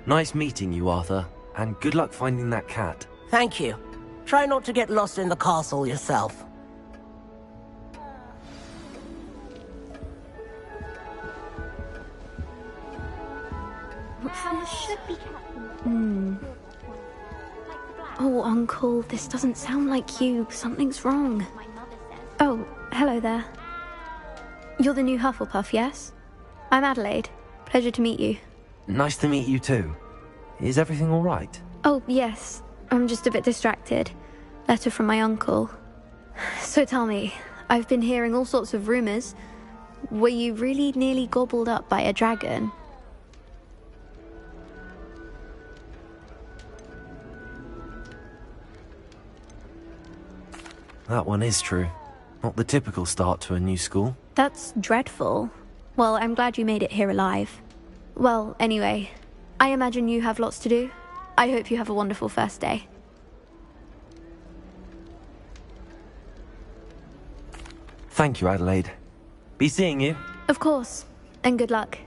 Speaker 3: Nice meeting you, Arthur, and good luck finding that cat.
Speaker 14: Thank you. Try not to get lost in the castle yourself.
Speaker 15: Oh, Uncle, this doesn't sound like you. Something's wrong. Oh, hello there. You're the new Hufflepuff, yes? I'm Adelaide. Pleasure to meet you.
Speaker 3: Nice to meet you too. Is everything all right?
Speaker 15: Oh, yes. I'm just a bit distracted. Letter from my uncle. So tell me, I've been hearing all sorts of rumors. Were you really nearly gobbled up by a dragon?
Speaker 3: That one is true. Not the typical start to a new school.
Speaker 15: That's dreadful. Well, I'm glad you made it here alive. Well, anyway, I imagine you have lots to do. I hope you have a wonderful first day.
Speaker 3: Thank you, Adelaide. Be seeing you.
Speaker 15: Of course, and good luck.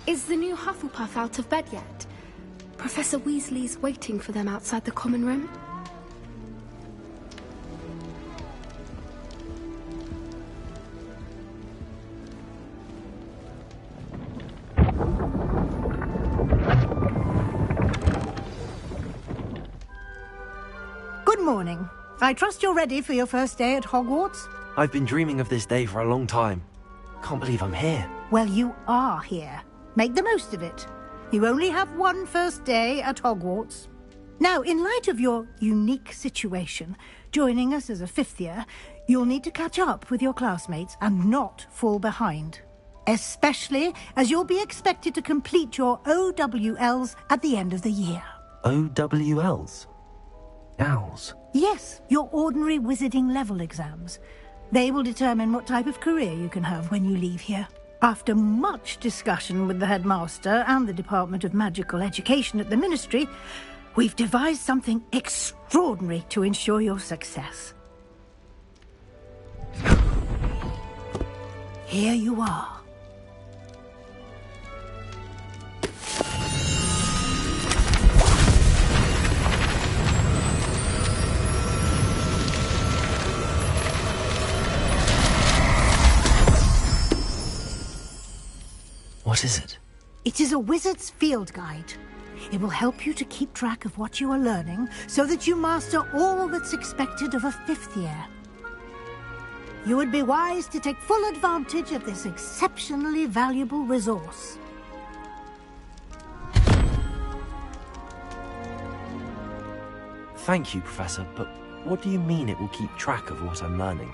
Speaker 16: Is the new Hufflepuff out of bed yet? Professor Weasley's waiting for them outside the common room.
Speaker 10: Good morning. I trust you're ready for your first day at Hogwarts?
Speaker 3: I've been dreaming of this day for a long time. Can't believe I'm here.
Speaker 10: Well, you are here. Make the most of it. You only have one first day at Hogwarts. Now, in light of your unique situation, joining us as a fifth year, you'll need to catch up with your classmates and not fall behind. Especially as you'll be expected to complete your OWLs at the end of the year.
Speaker 3: OWLs? Owls?
Speaker 10: Yes, your ordinary wizarding level exams. They will determine what type of career you can have when you leave here. After much discussion with the headmaster and the Department of Magical Education at the Ministry, we've devised something extraordinary to ensure your success. Here you are.
Speaker 3: What is it?
Speaker 10: It is a wizard's field guide. It will help you to keep track of what you are learning so that you master all that's expected of a fifth year. You would be wise to take full advantage of this exceptionally valuable resource.
Speaker 3: Thank you, Professor, but what do you mean it will keep track of what I'm learning?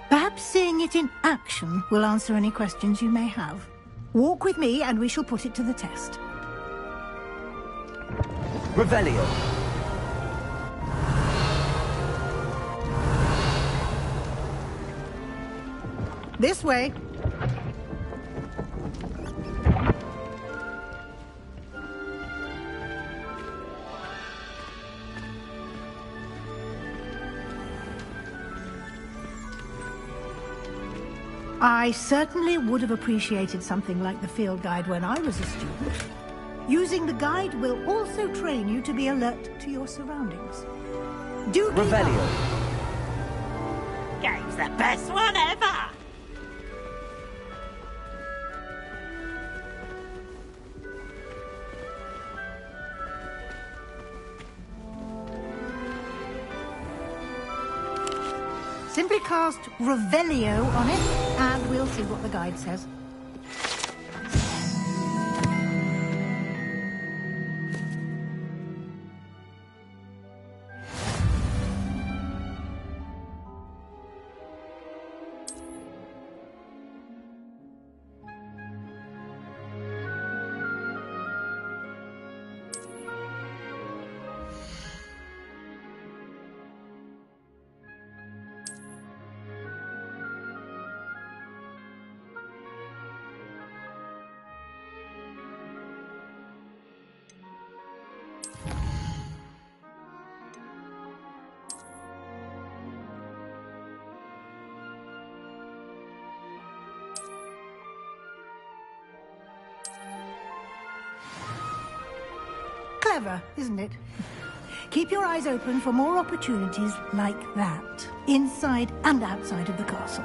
Speaker 10: Perhaps seeing it in action will answer any questions you may have. Walk with me and we shall put it to the test.
Speaker 2: Revelio.
Speaker 10: This way. I certainly would have appreciated something like the field guide when I was a student. Using the guide will also train you to be alert to your surroundings. Do keep
Speaker 2: Revelio.
Speaker 14: up. Game's the best one ever!
Speaker 10: Simply cast Revelio on it, and we'll see what the guide says. Clever, isn't it? Keep your eyes open for more opportunities like that, inside and outside of the castle.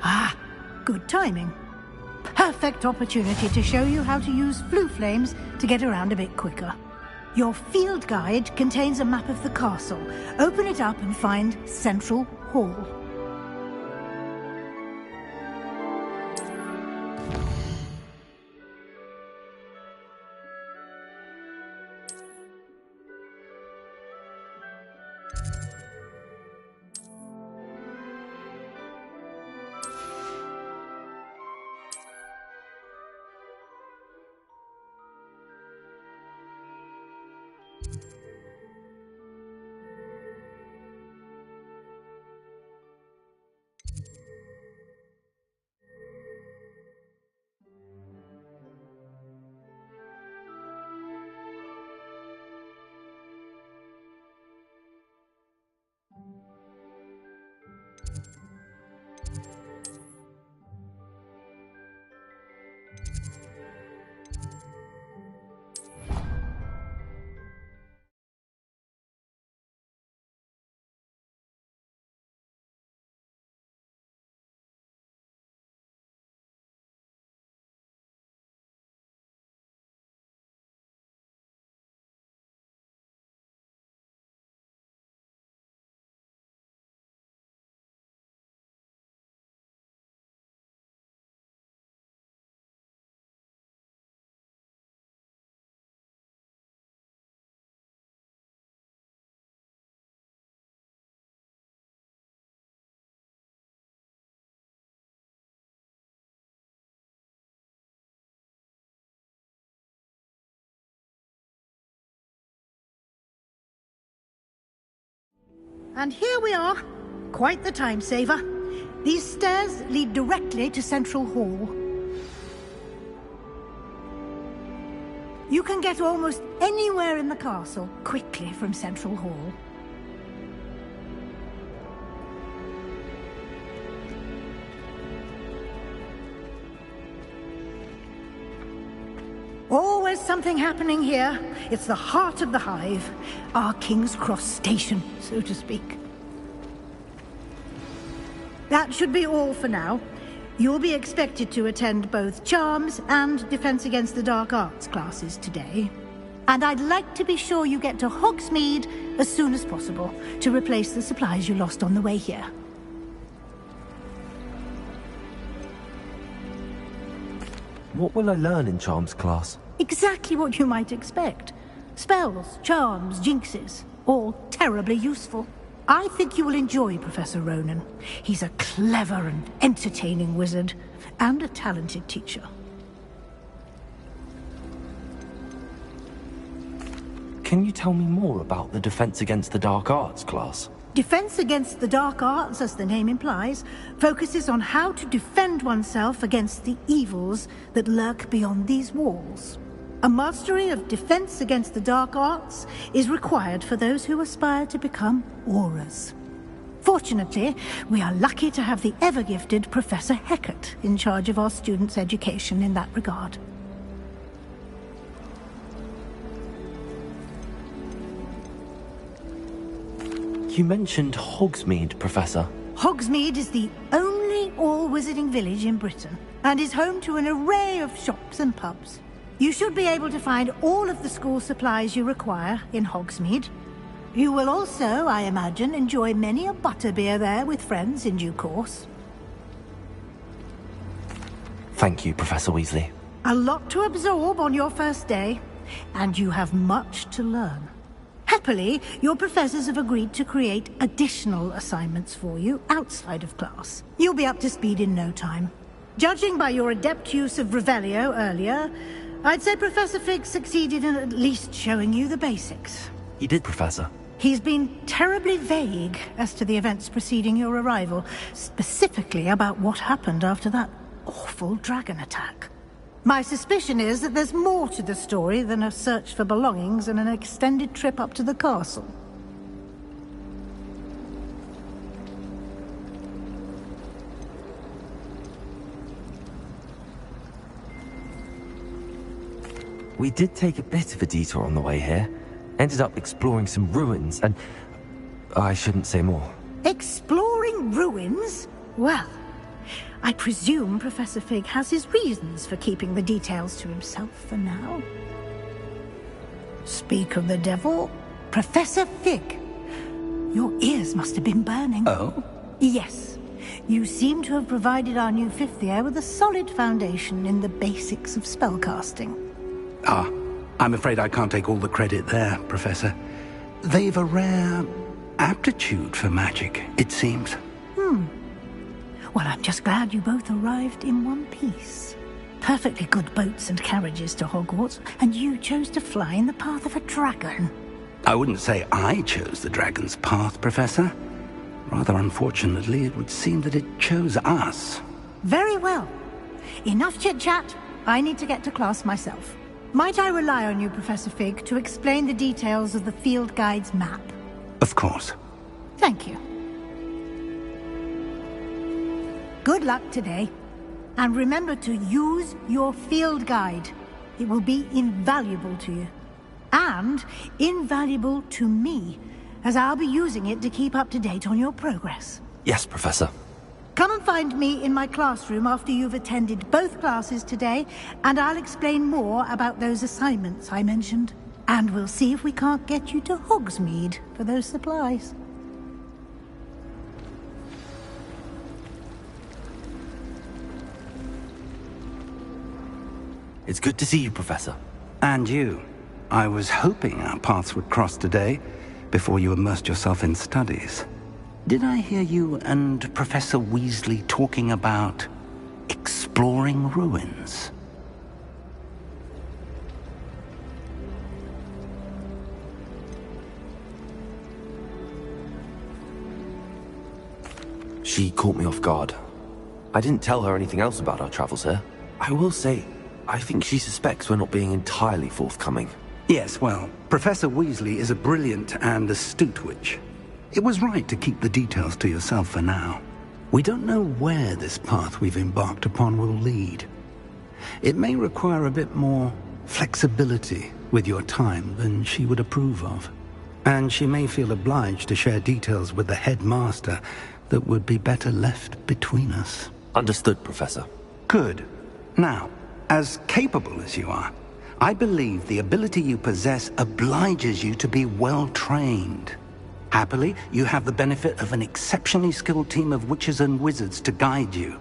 Speaker 10: Ah, good timing. Perfect opportunity to show you how to use flue flames to get around a bit quicker. Your field guide contains a map of the castle. Open it up and find Central Hall. And here we are. Quite the time saver. These stairs lead directly to Central Hall. You can get almost anywhere in the castle quickly from Central Hall. Always something happening here. It's the heart of the hive. Our King's Cross station, so to speak. That should be all for now. You'll be expected to attend both Charms and Defense Against the Dark Arts classes today. And I'd like to be sure you get to Hogsmeade as soon as possible to replace the supplies you lost on the way here.
Speaker 3: What will I learn in Charms class?
Speaker 10: Exactly what you might expect. Spells, charms, jinxes, all terribly useful. I think you will enjoy Professor Ronan. He's a clever and entertaining wizard, and a talented teacher.
Speaker 3: Can you tell me more about the Defense Against the Dark Arts class?
Speaker 10: Defense Against the Dark Arts, as the name implies, focuses on how to defend oneself against the evils that lurk beyond these walls. A mastery of Defense Against the Dark Arts is required for those who aspire to become Aurors. Fortunately, we are lucky to have the ever-gifted Professor Hecat in charge of our students' education in that regard.
Speaker 3: You mentioned Hogsmeade, Professor.
Speaker 10: Hogsmeade is the only all-wizarding village in Britain, and is home to an array of shops and pubs. You should be able to find all of the school supplies you require in Hogsmeade. You will also, I imagine, enjoy many a butterbeer there with friends in due course.
Speaker 3: Thank you, Professor Weasley.
Speaker 10: A lot to absorb on your first day, and you have much to learn. Happily, your professors have agreed to create additional assignments for you outside of class. You'll be up to speed in no time. Judging by your adept use of Revelio earlier, I'd say Professor Fig succeeded in at least showing you the basics.
Speaker 3: He did, Professor.
Speaker 10: He's been terribly vague as to the events preceding your arrival, specifically about what happened after that awful dragon attack. My suspicion is that there's more to the story than a search for belongings and an extended trip up to the castle.
Speaker 3: We did take a bit of a detour on the way here. Ended up exploring some ruins and... I shouldn't say more.
Speaker 10: Exploring ruins? Well, I presume Professor Fig has his reasons for keeping the details to himself for now. Speak of the devil, Professor Fig. Your ears must have been burning.
Speaker 4: Oh?
Speaker 10: Yes. You seem to have provided our new fifth year with a solid foundation in the basics of spellcasting.
Speaker 4: Ah, I'm afraid I can't take all the credit there, Professor. They've a rare aptitude for magic, it seems.
Speaker 10: Well, I'm just glad you both arrived in one piece. Perfectly good boats and carriages to Hogwarts, and you chose to fly in the path of a dragon.
Speaker 4: I wouldn't say I chose the dragon's path, Professor. Rather unfortunately, it would seem that it chose us.
Speaker 10: Very well. Enough chit-chat. I need to get to class myself. Might I rely on you, Professor Fig, to explain the details of the field guide's map?
Speaker 4: Of course.
Speaker 10: Thank you. Good luck today. And remember to use your field guide. It will be invaluable to you. And invaluable to me, as I'll be using it to keep up to date on your progress.
Speaker 3: Yes, Professor.
Speaker 10: Come and find me in my classroom after you've attended both classes today, and I'll explain more about those assignments I mentioned. And we'll see if we can't get you to Hogsmeade for those supplies.
Speaker 3: It's good to see you, Professor.
Speaker 4: And you. I was hoping our paths would cross today, before you immersed yourself in studies. Did I hear you and Professor Weasley talking about exploring ruins?
Speaker 3: She caught me off guard. I didn't tell her anything else about our travels here. I will say, I think she suspects we're not being entirely forthcoming.
Speaker 4: Yes, well, Professor Weasley is a brilliant and astute witch. It was right to keep the details to yourself for now. We don't know where this path we've embarked upon will lead. It may require a bit more flexibility with your time than she would approve of. And she may feel obliged to share details with the headmaster that would be better left between us.
Speaker 3: Understood, Professor.
Speaker 4: Good. Now, as capable as you are, I believe the ability you possess obliges you to be well-trained. Happily, you have the benefit of an exceptionally skilled team of witches and wizards to guide you.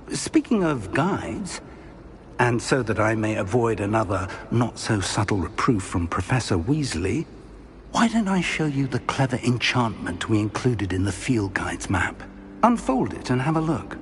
Speaker 4: Speaking of guides, and so that I may avoid another not-so-subtle reproof from Professor Weasley, why don't I show you the clever enchantment we included in the field guide's map? Unfold it and have a look.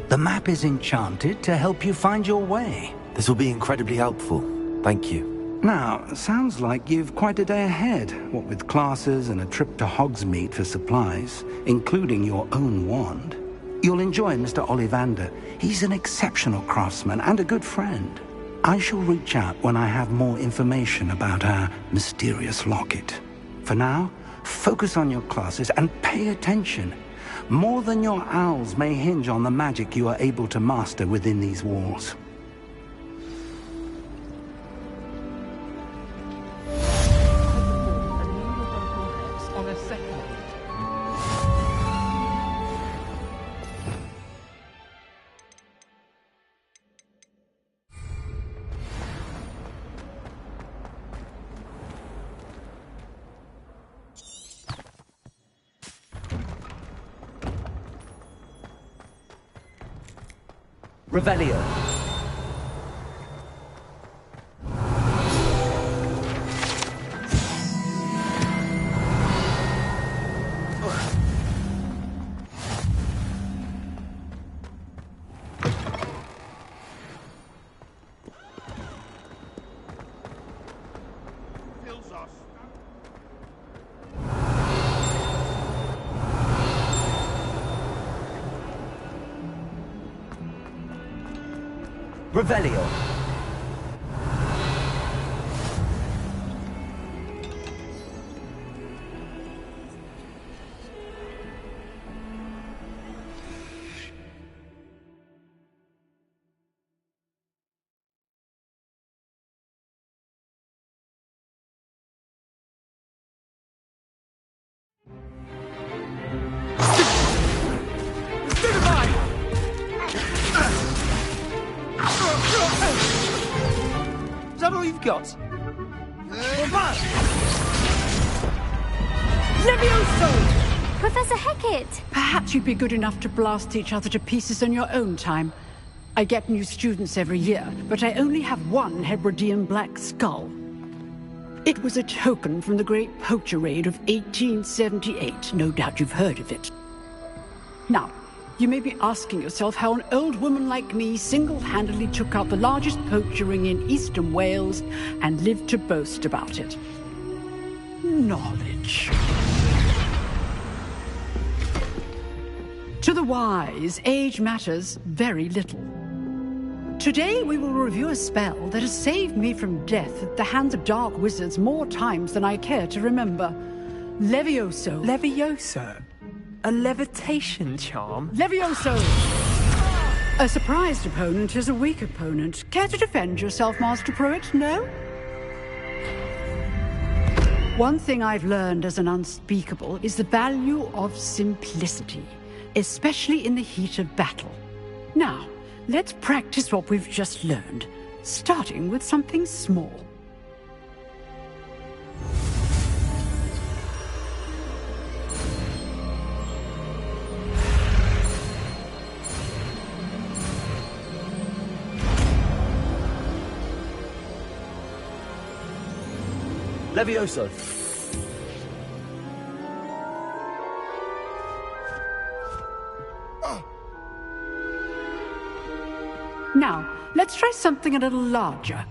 Speaker 4: The map is enchanted to help you find your way.
Speaker 3: This will be incredibly helpful. Thank you.
Speaker 4: Now, sounds like you've quite a day ahead, what with classes and a trip to Hogsmeade for supplies, including your own wand. You'll enjoy Mr. Ollivander. He's an exceptional craftsman and a good friend. I shall reach out when I have more information about our mysterious locket. For now, focus on your classes and pay attention. More than your owls may hinge on the magic you are able to master within these walls.
Speaker 2: Revelio. Revelio.
Speaker 17: Is that all you've got?
Speaker 18: Levioso! Professor Hecat!
Speaker 19: Perhaps you'd be good enough to blast each other to pieces in your own time. I get new students every year, but I only have one Hebridean black skull. It was a token from the Great Poacher Raid of 1878. No doubt you've heard of it. Now, you may be asking yourself how an old woman like me single-handedly took out the largest poacher ring in eastern Wales and lived to boast about it. Knowledge. To the wise, age matters very little. Today we will review a spell that has saved me from death at the hands of dark wizards more times than I care to remember. Levioso.
Speaker 3: Levioso? A levitation charm?
Speaker 19: Levioso! A surprised opponent is a weak opponent. Care to defend yourself, Master Pruitt? No? One thing I've learned as an unspeakable is the value of simplicity, especially in the heat of battle. Now, let's practice what we've just learned, starting with something small.
Speaker 2: Levioso.
Speaker 19: Now, let's try something a little larger.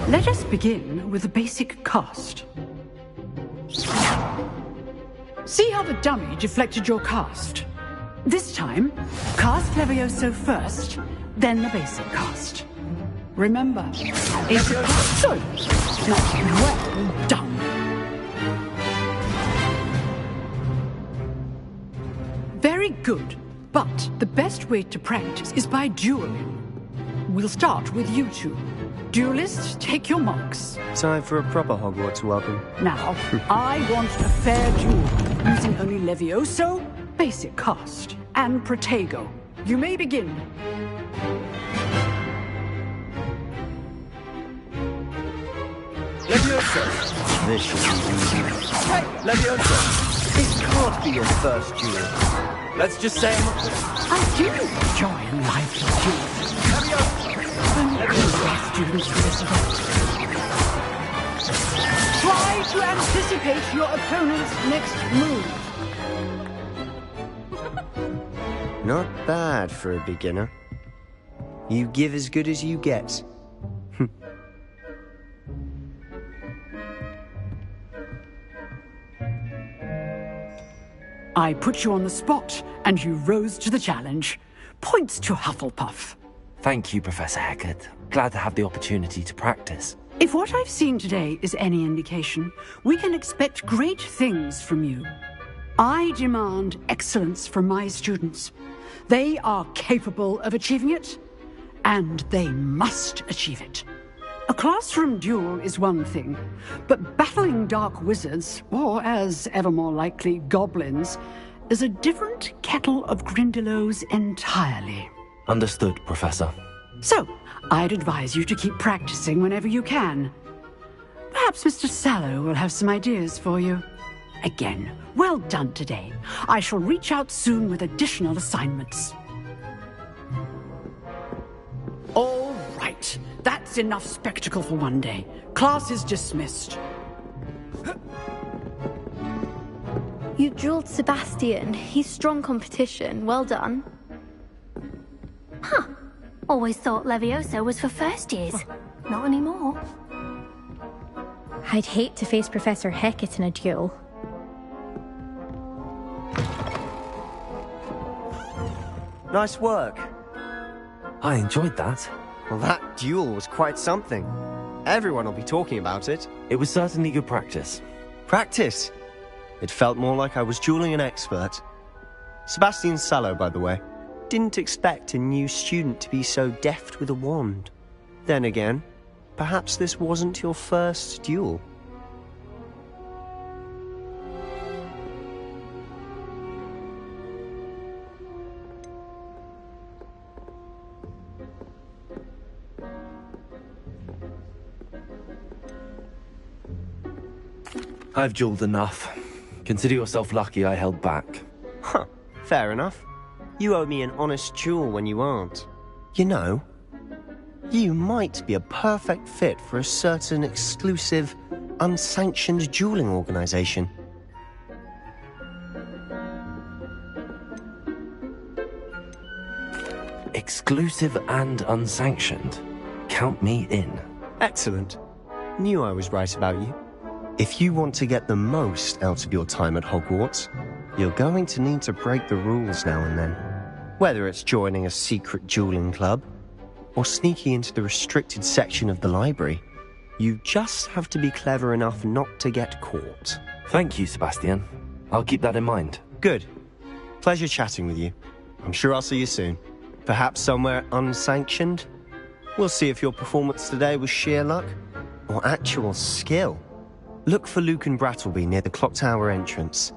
Speaker 19: Let us begin with a basic cast. See how the dummy deflected your cast? This time, cast Levioso first, then the basic cast. Remember, it's good, not well done. Very good, but the best way to practice is by dueling. We'll start with you two. Duelists, take your marks.
Speaker 20: Time for a proper Hogwarts welcome.
Speaker 19: Now, I want a fair duel, using only Levioso, basic cast, and Protego. You may begin.
Speaker 20: Levioso! This should be easy.
Speaker 17: Hey,
Speaker 20: Levioso! This can't be your first duel. Let's just say
Speaker 19: I do enjoy a lively duel.
Speaker 20: Levioso!
Speaker 19: Students for this event. Try to anticipate your opponent's next move.
Speaker 20: Not bad for a beginner. You give as good as you get.
Speaker 19: I put you on the spot, and you rose to the challenge. Points to Hufflepuff.
Speaker 3: Thank you, Professor Hecat. Glad to have the opportunity to practice.
Speaker 19: If what I've seen today is any indication, we can expect great things from you. I demand excellence from my students. They are capable of achieving it, and they must achieve it. A classroom duel is one thing, but battling dark wizards, or as ever more likely, goblins, is a different kettle of Grindylows entirely.
Speaker 3: Understood, Professor.
Speaker 19: So, I'd advise you to keep practicing whenever you can. Perhaps Mr. Sallow will have some ideas for you. Again, well done today. I shall reach out soon with additional assignments. All right, that's enough spectacle for one day. Class is dismissed.
Speaker 15: You jeweled Sebastian. He's strong competition. Well done.
Speaker 18: Huh. Always thought Levioso was for first years. Not anymore.
Speaker 21: I'd hate to face Professor Hecat in a duel.
Speaker 20: Nice work.
Speaker 3: I enjoyed that.
Speaker 20: Well, that duel was quite something. Everyone will be talking about it.
Speaker 3: It was certainly good practice.
Speaker 20: Practice? It felt more like I was dueling an expert. Sebastian Sallow, by the way. Didn't expect a new student to be so deft with a wand. Then again, perhaps this wasn't your first duel.
Speaker 3: I've jeweled enough. Consider yourself lucky I held back.
Speaker 20: Huh, fair enough. You owe me an honest duel when you aren't. You know, you might be a perfect fit for a certain exclusive, unsanctioned dueling organization.
Speaker 3: Exclusive and unsanctioned. Count me in.
Speaker 20: Excellent. Knew I was right about you. If you want to get the most out of your time at Hogwarts, you're going to need to break the rules now and then. Whether it's joining a secret dueling club, or sneaking into the restricted section of the library, you just have to be clever enough not to get caught.
Speaker 3: Thank you, Sebastian. I'll keep that in mind.
Speaker 20: Good. Pleasure chatting with you. I'm sure I'll see you soon. Perhaps somewhere unsanctioned? We'll see if your performance today was sheer luck, or actual skill. Look for Luke and Brattleby near the clock tower entrance.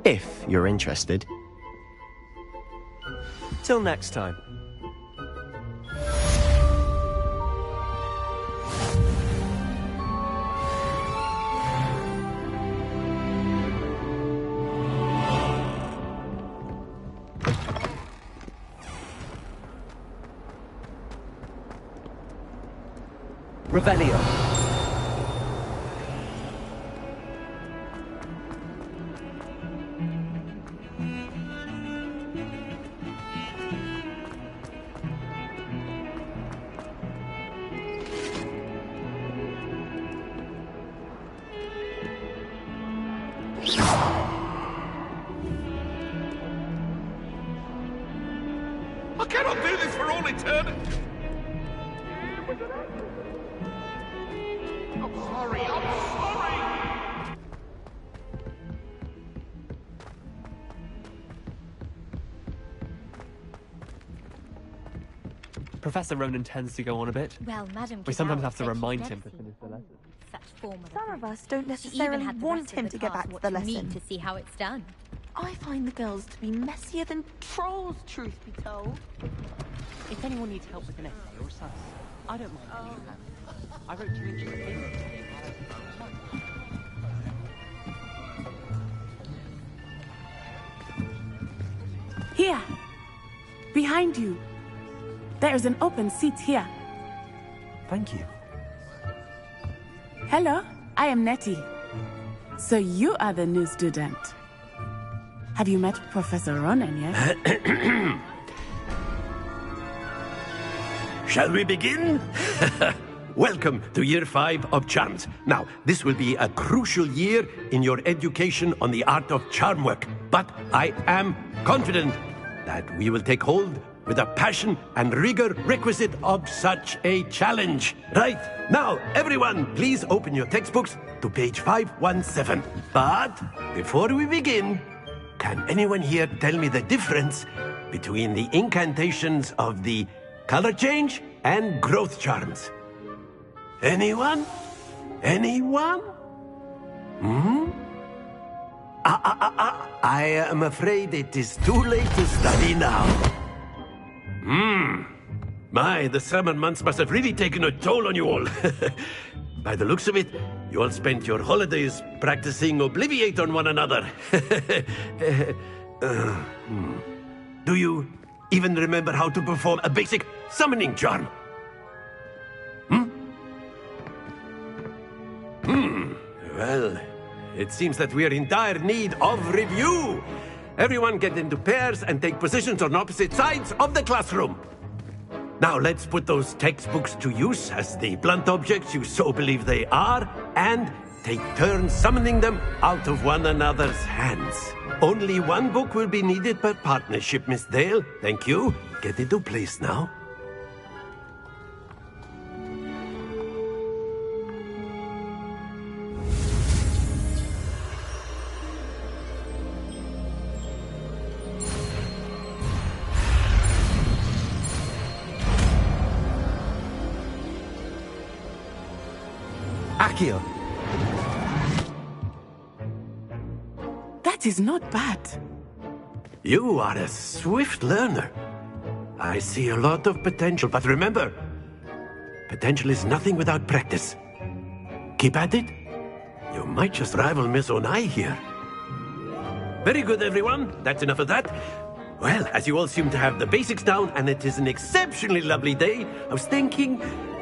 Speaker 20: If you're interested. Till next time.
Speaker 3: Revelio.
Speaker 22: I cannot do this for all eternity! I'm sorry, I'm sorry!
Speaker 13: Professor Ronan tends to go on a bit.
Speaker 23: Well, Madam
Speaker 13: We sometimes
Speaker 23: Kidal
Speaker 13: have to
Speaker 23: said
Speaker 13: remind
Speaker 23: she's
Speaker 13: him to
Speaker 23: reticent.
Speaker 13: finish the lesson.
Speaker 23: Such form of
Speaker 1: Some of us don't
Speaker 23: She even
Speaker 1: necessarily
Speaker 23: had the
Speaker 1: want
Speaker 23: rest of
Speaker 1: him
Speaker 23: the
Speaker 1: to get
Speaker 23: class
Speaker 1: back to the
Speaker 23: watch me
Speaker 1: lesson.
Speaker 23: to see how it's done.
Speaker 1: I find the girls to be messier than trolls, truth be told.
Speaker 13: If anyone needs help with an essay or a sus, I don't mind having a hand. I wrote 2 inches of paper today.
Speaker 24: Here! Behind you! There's an open seat here.
Speaker 3: Thank you.
Speaker 24: Hello, I am Nettie. So you are the new student. Have you met Professor Ronan yet?
Speaker 9: Shall we begin? Welcome to Year 5 of Charms. Now, this will be a crucial year in your education on the art of charm work. But I am confident that we will take hold with the passion and rigor requisite of such a challenge. Right, now, everyone, please open your textbooks to page 517. But before we begin, can anyone here tell me the difference between the incantations of the color change and growth charms? Anyone? Anyone? I am afraid it is too late to study now. My, the summer months must have really taken a toll on you all. By the looks of it, you all spent your holidays practicing Obliviate on one another. Do you even remember how to perform a basic summoning charm? Well, it seems that we are in dire need of review. Everyone get into pairs and take positions on opposite sides of the classroom. Now let's put those textbooks to use as the blunt objects you so believe they are, and take turns summoning them out of one another's hands. Only one book will be needed per partnership, Miss Dale. Thank you. Get into place now.
Speaker 3: Accio.
Speaker 24: That is not bad.
Speaker 9: You are a swift learner. I see a lot of potential, but remember, potential is nothing without practice. Keep at it. You might just rival Miss Onai here. Very good, everyone. That's enough of that. Well, as you all seem to have the basics down, and it is an exceptionally lovely day, I was thinking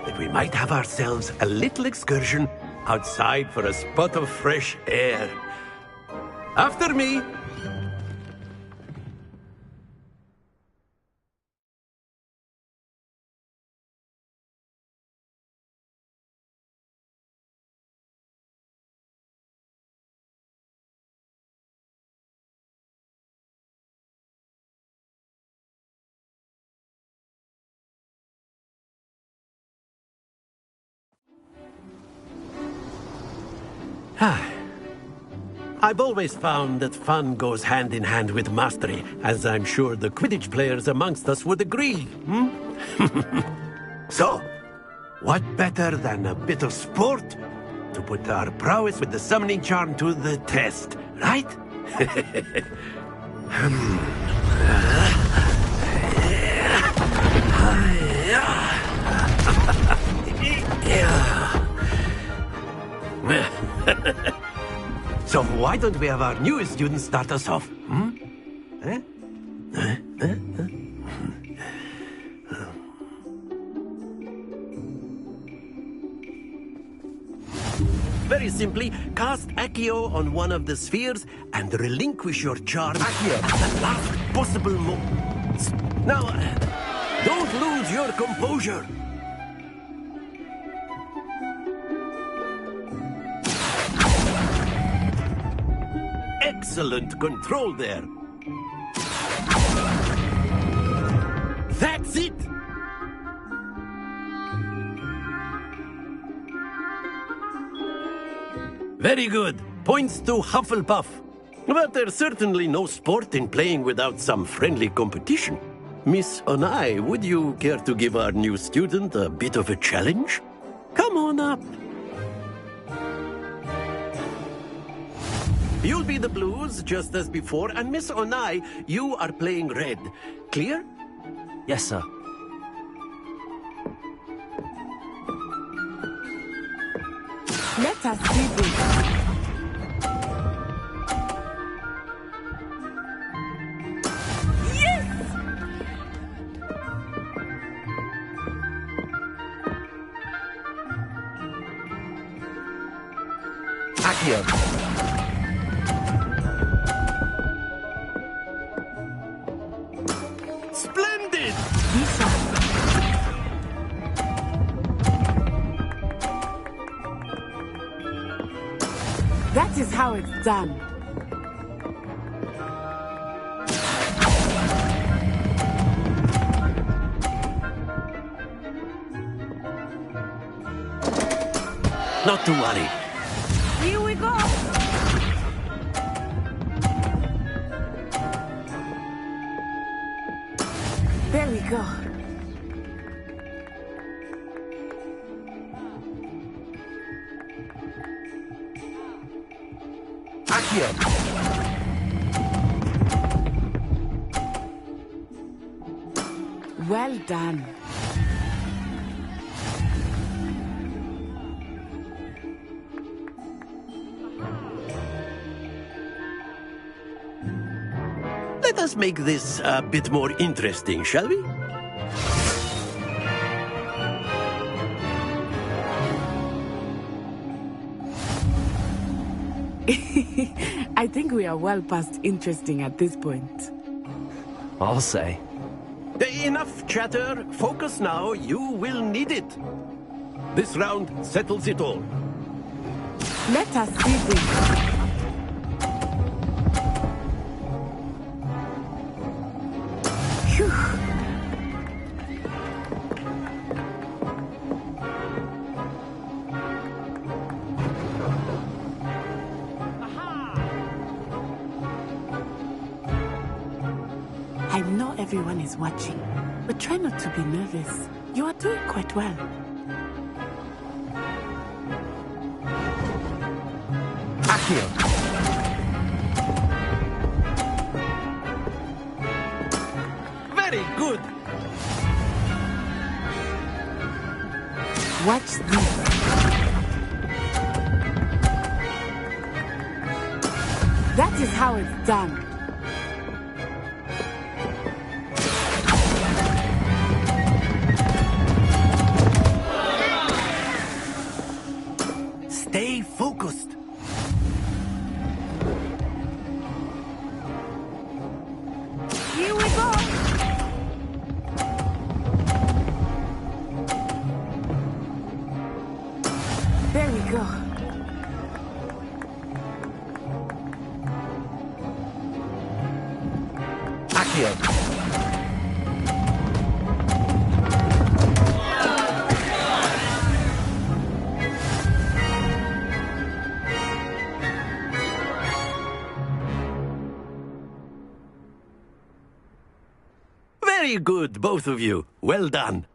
Speaker 9: that we might have ourselves a little excursion outside for a spot of fresh air. After me. I've always found that fun goes hand in hand with mastery, as I'm sure the Quidditch players amongst us would agree. So, what better than a bit of sport to put our prowess with the summoning charm to the test, right? So why don't we have our newest student start us off? Very simply, cast Accio on one of the spheres and relinquish your charm at the last possible moment. Now, don't lose your composure. Excellent control there. That's it! Very good. Points to Hufflepuff. But there's certainly no sport in playing without some friendly competition. Miss Onai, would you care to give our new student a bit of a challenge? Come on up. You'll be the blues, just as before, and Miss Onai, you are playing red. Clear?
Speaker 2: Yes, sir.
Speaker 24: Let us do this. Yes!
Speaker 3: Accio.
Speaker 9: Splendid!
Speaker 24: That is how it's done.
Speaker 9: Not to worry.
Speaker 24: Here we go. There we go.
Speaker 3: Accio.
Speaker 24: Well done.
Speaker 9: Let us make this a bit more interesting, shall we?
Speaker 24: I think we are well past interesting at this point.
Speaker 3: I'll say.
Speaker 9: Enough chatter. Focus now. You will need it. This round settles it all.
Speaker 24: Let us see this. Phew. I know everyone is watching, but try not to be nervous. You are doing quite well.
Speaker 3: Accio.
Speaker 9: Very good.
Speaker 24: Watch this. That is how it's done.
Speaker 9: Stay focused.
Speaker 24: Here we go. There we go.
Speaker 3: Accio.
Speaker 9: Very good, both of you. Well done.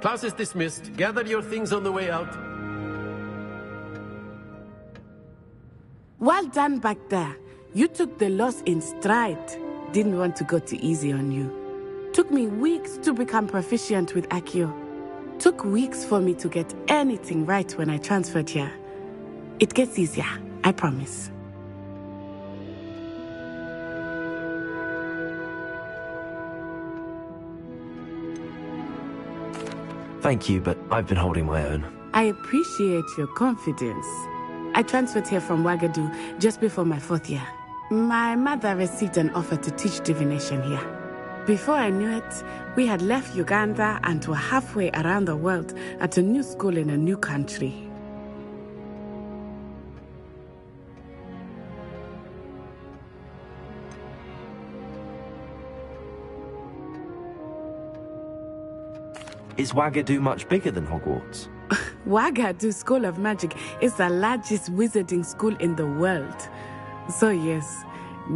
Speaker 9: Class is dismissed. Gather your things on the way out.
Speaker 24: Well done back there. You took the loss in stride. Didn't want to go too easy on you. Took me weeks to become proficient with Accio. Took weeks for me to get anything right when I transferred here. It gets easier, I promise.
Speaker 3: Thank you, but I've been holding my own.
Speaker 24: I appreciate your confidence. I transferred here from Wagadu just before my 4th year. My mother received an offer to teach divination here. Before I knew it, we had left Uganda and were halfway around the world at a new school in a new country.
Speaker 3: Is Wagadu much bigger than Hogwarts?
Speaker 24: Wagadu School of Magic is the largest wizarding school in the world. So yes,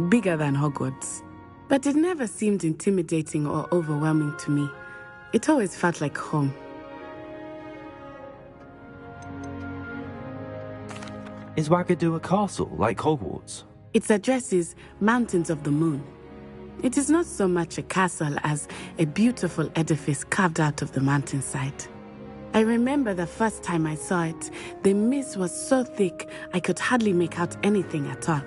Speaker 24: bigger than Hogwarts. But it never seemed intimidating or overwhelming to me. It always felt like home.
Speaker 3: Is Wagadu a castle like Hogwarts?
Speaker 24: Its address is Mountains of the Moon. It is not so much a castle as a beautiful edifice carved out of the mountainside. I remember the first time I saw it, the mist was so thick I could hardly make out anything at all.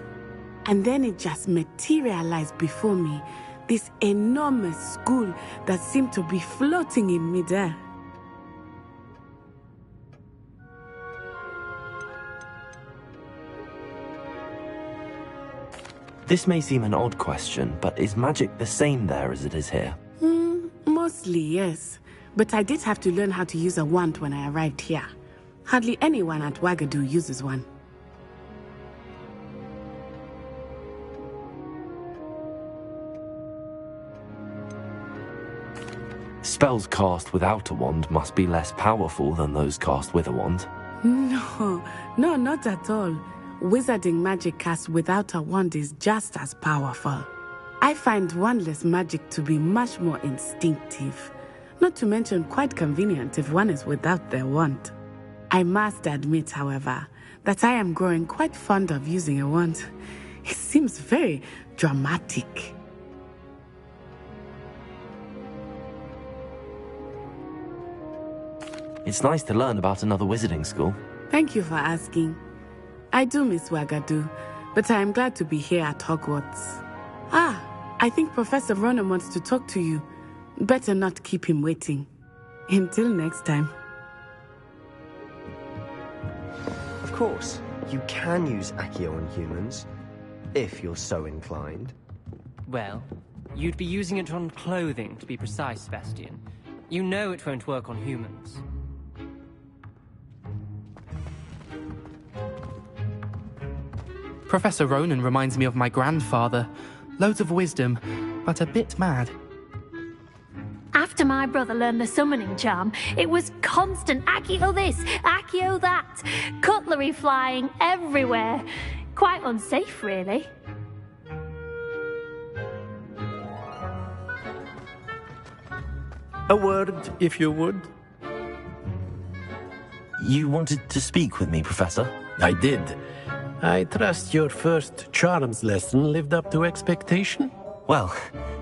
Speaker 24: And then it just materialized before me, this enormous school that seemed to be floating in midair.
Speaker 3: This may seem an odd question, but is magic the same there as it is here?
Speaker 24: Mostly, yes. But I did have to learn how to use a wand when I arrived here. Hardly anyone at Wagadu uses one.
Speaker 3: Spells cast without a wand must be less powerful than those cast with a wand.
Speaker 24: No, not at all. Wizarding magic cast without a wand is just as powerful. I find wandless magic to be much more instinctive. Not to mention quite convenient if one is without their wand. I must admit, however, that I am growing quite fond of using a wand. It seems very dramatic.
Speaker 3: It's nice to learn about another wizarding school.
Speaker 24: Thank you for asking. I do miss Wagadu, but I am glad to be here at Hogwarts. Ah, I think Professor Ronan wants to talk to you. Better not keep him waiting. Until next time.
Speaker 20: Of course, you can use Accio on humans, if you're so inclined.
Speaker 13: Well, you'd be using it on clothing, to be precise, Sebastian. You know it won't work on humans.
Speaker 6: Professor Ronan reminds me of my grandfather. Loads of wisdom, but a bit mad.
Speaker 18: After my brother learned the summoning charm, it was constant Accio this, Accio that, cutlery flying everywhere. Quite unsafe, really.
Speaker 9: A word, if you would.
Speaker 3: You wanted to speak with me, Professor?
Speaker 9: I did. I trust your first charms lesson lived up to expectation?
Speaker 3: Well,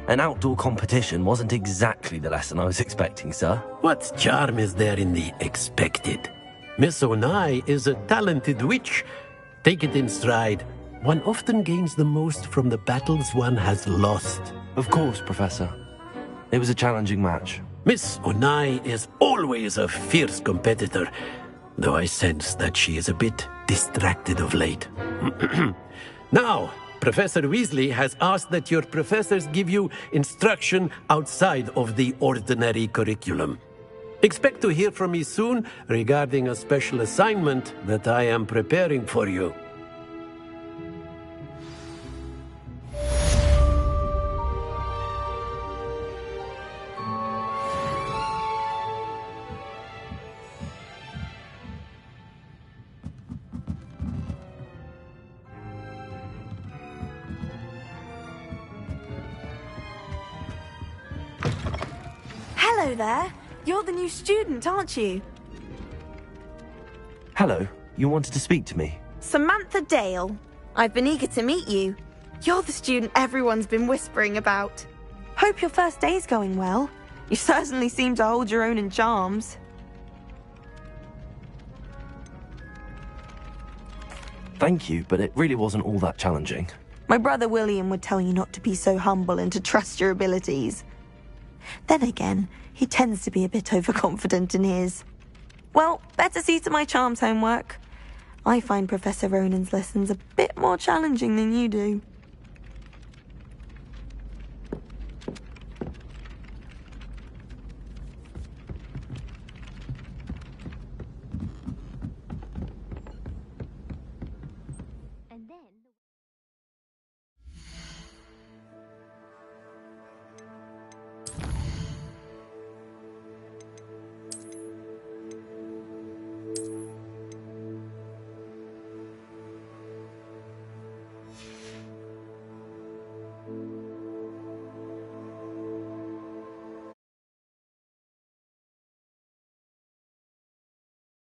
Speaker 3: an outdoor competition wasn't exactly the lesson I was expecting, sir.
Speaker 9: What charm is there in the expected? Miss Onai is a talented witch. Take it in stride. One often gains the most from the battles one has lost.
Speaker 3: Of course, Professor. It was a challenging match.
Speaker 9: Miss Onai is always a fierce competitor, though I sense that she is a bit distracted of late. Now, Professor Weasley has asked that your professors give you instruction outside of the ordinary curriculum. Expect to hear from me soon regarding a special assignment that I am preparing for you.
Speaker 1: Hello there. You're the new student, aren't you?
Speaker 3: Hello, you wanted to speak to me?
Speaker 1: Samantha Dale. I've been eager to meet you. You're the student everyone's been whispering about. Hope your first day's going well. You certainly seem to hold your own in charms.
Speaker 3: Thank you, but it really wasn't all that challenging.
Speaker 1: My brother William would tell you not to be so humble and to trust your abilities. Then again, he tends to be a bit overconfident in his. Well, better see to my charms homework. I find Professor Ronan's lessons a bit more challenging than you do.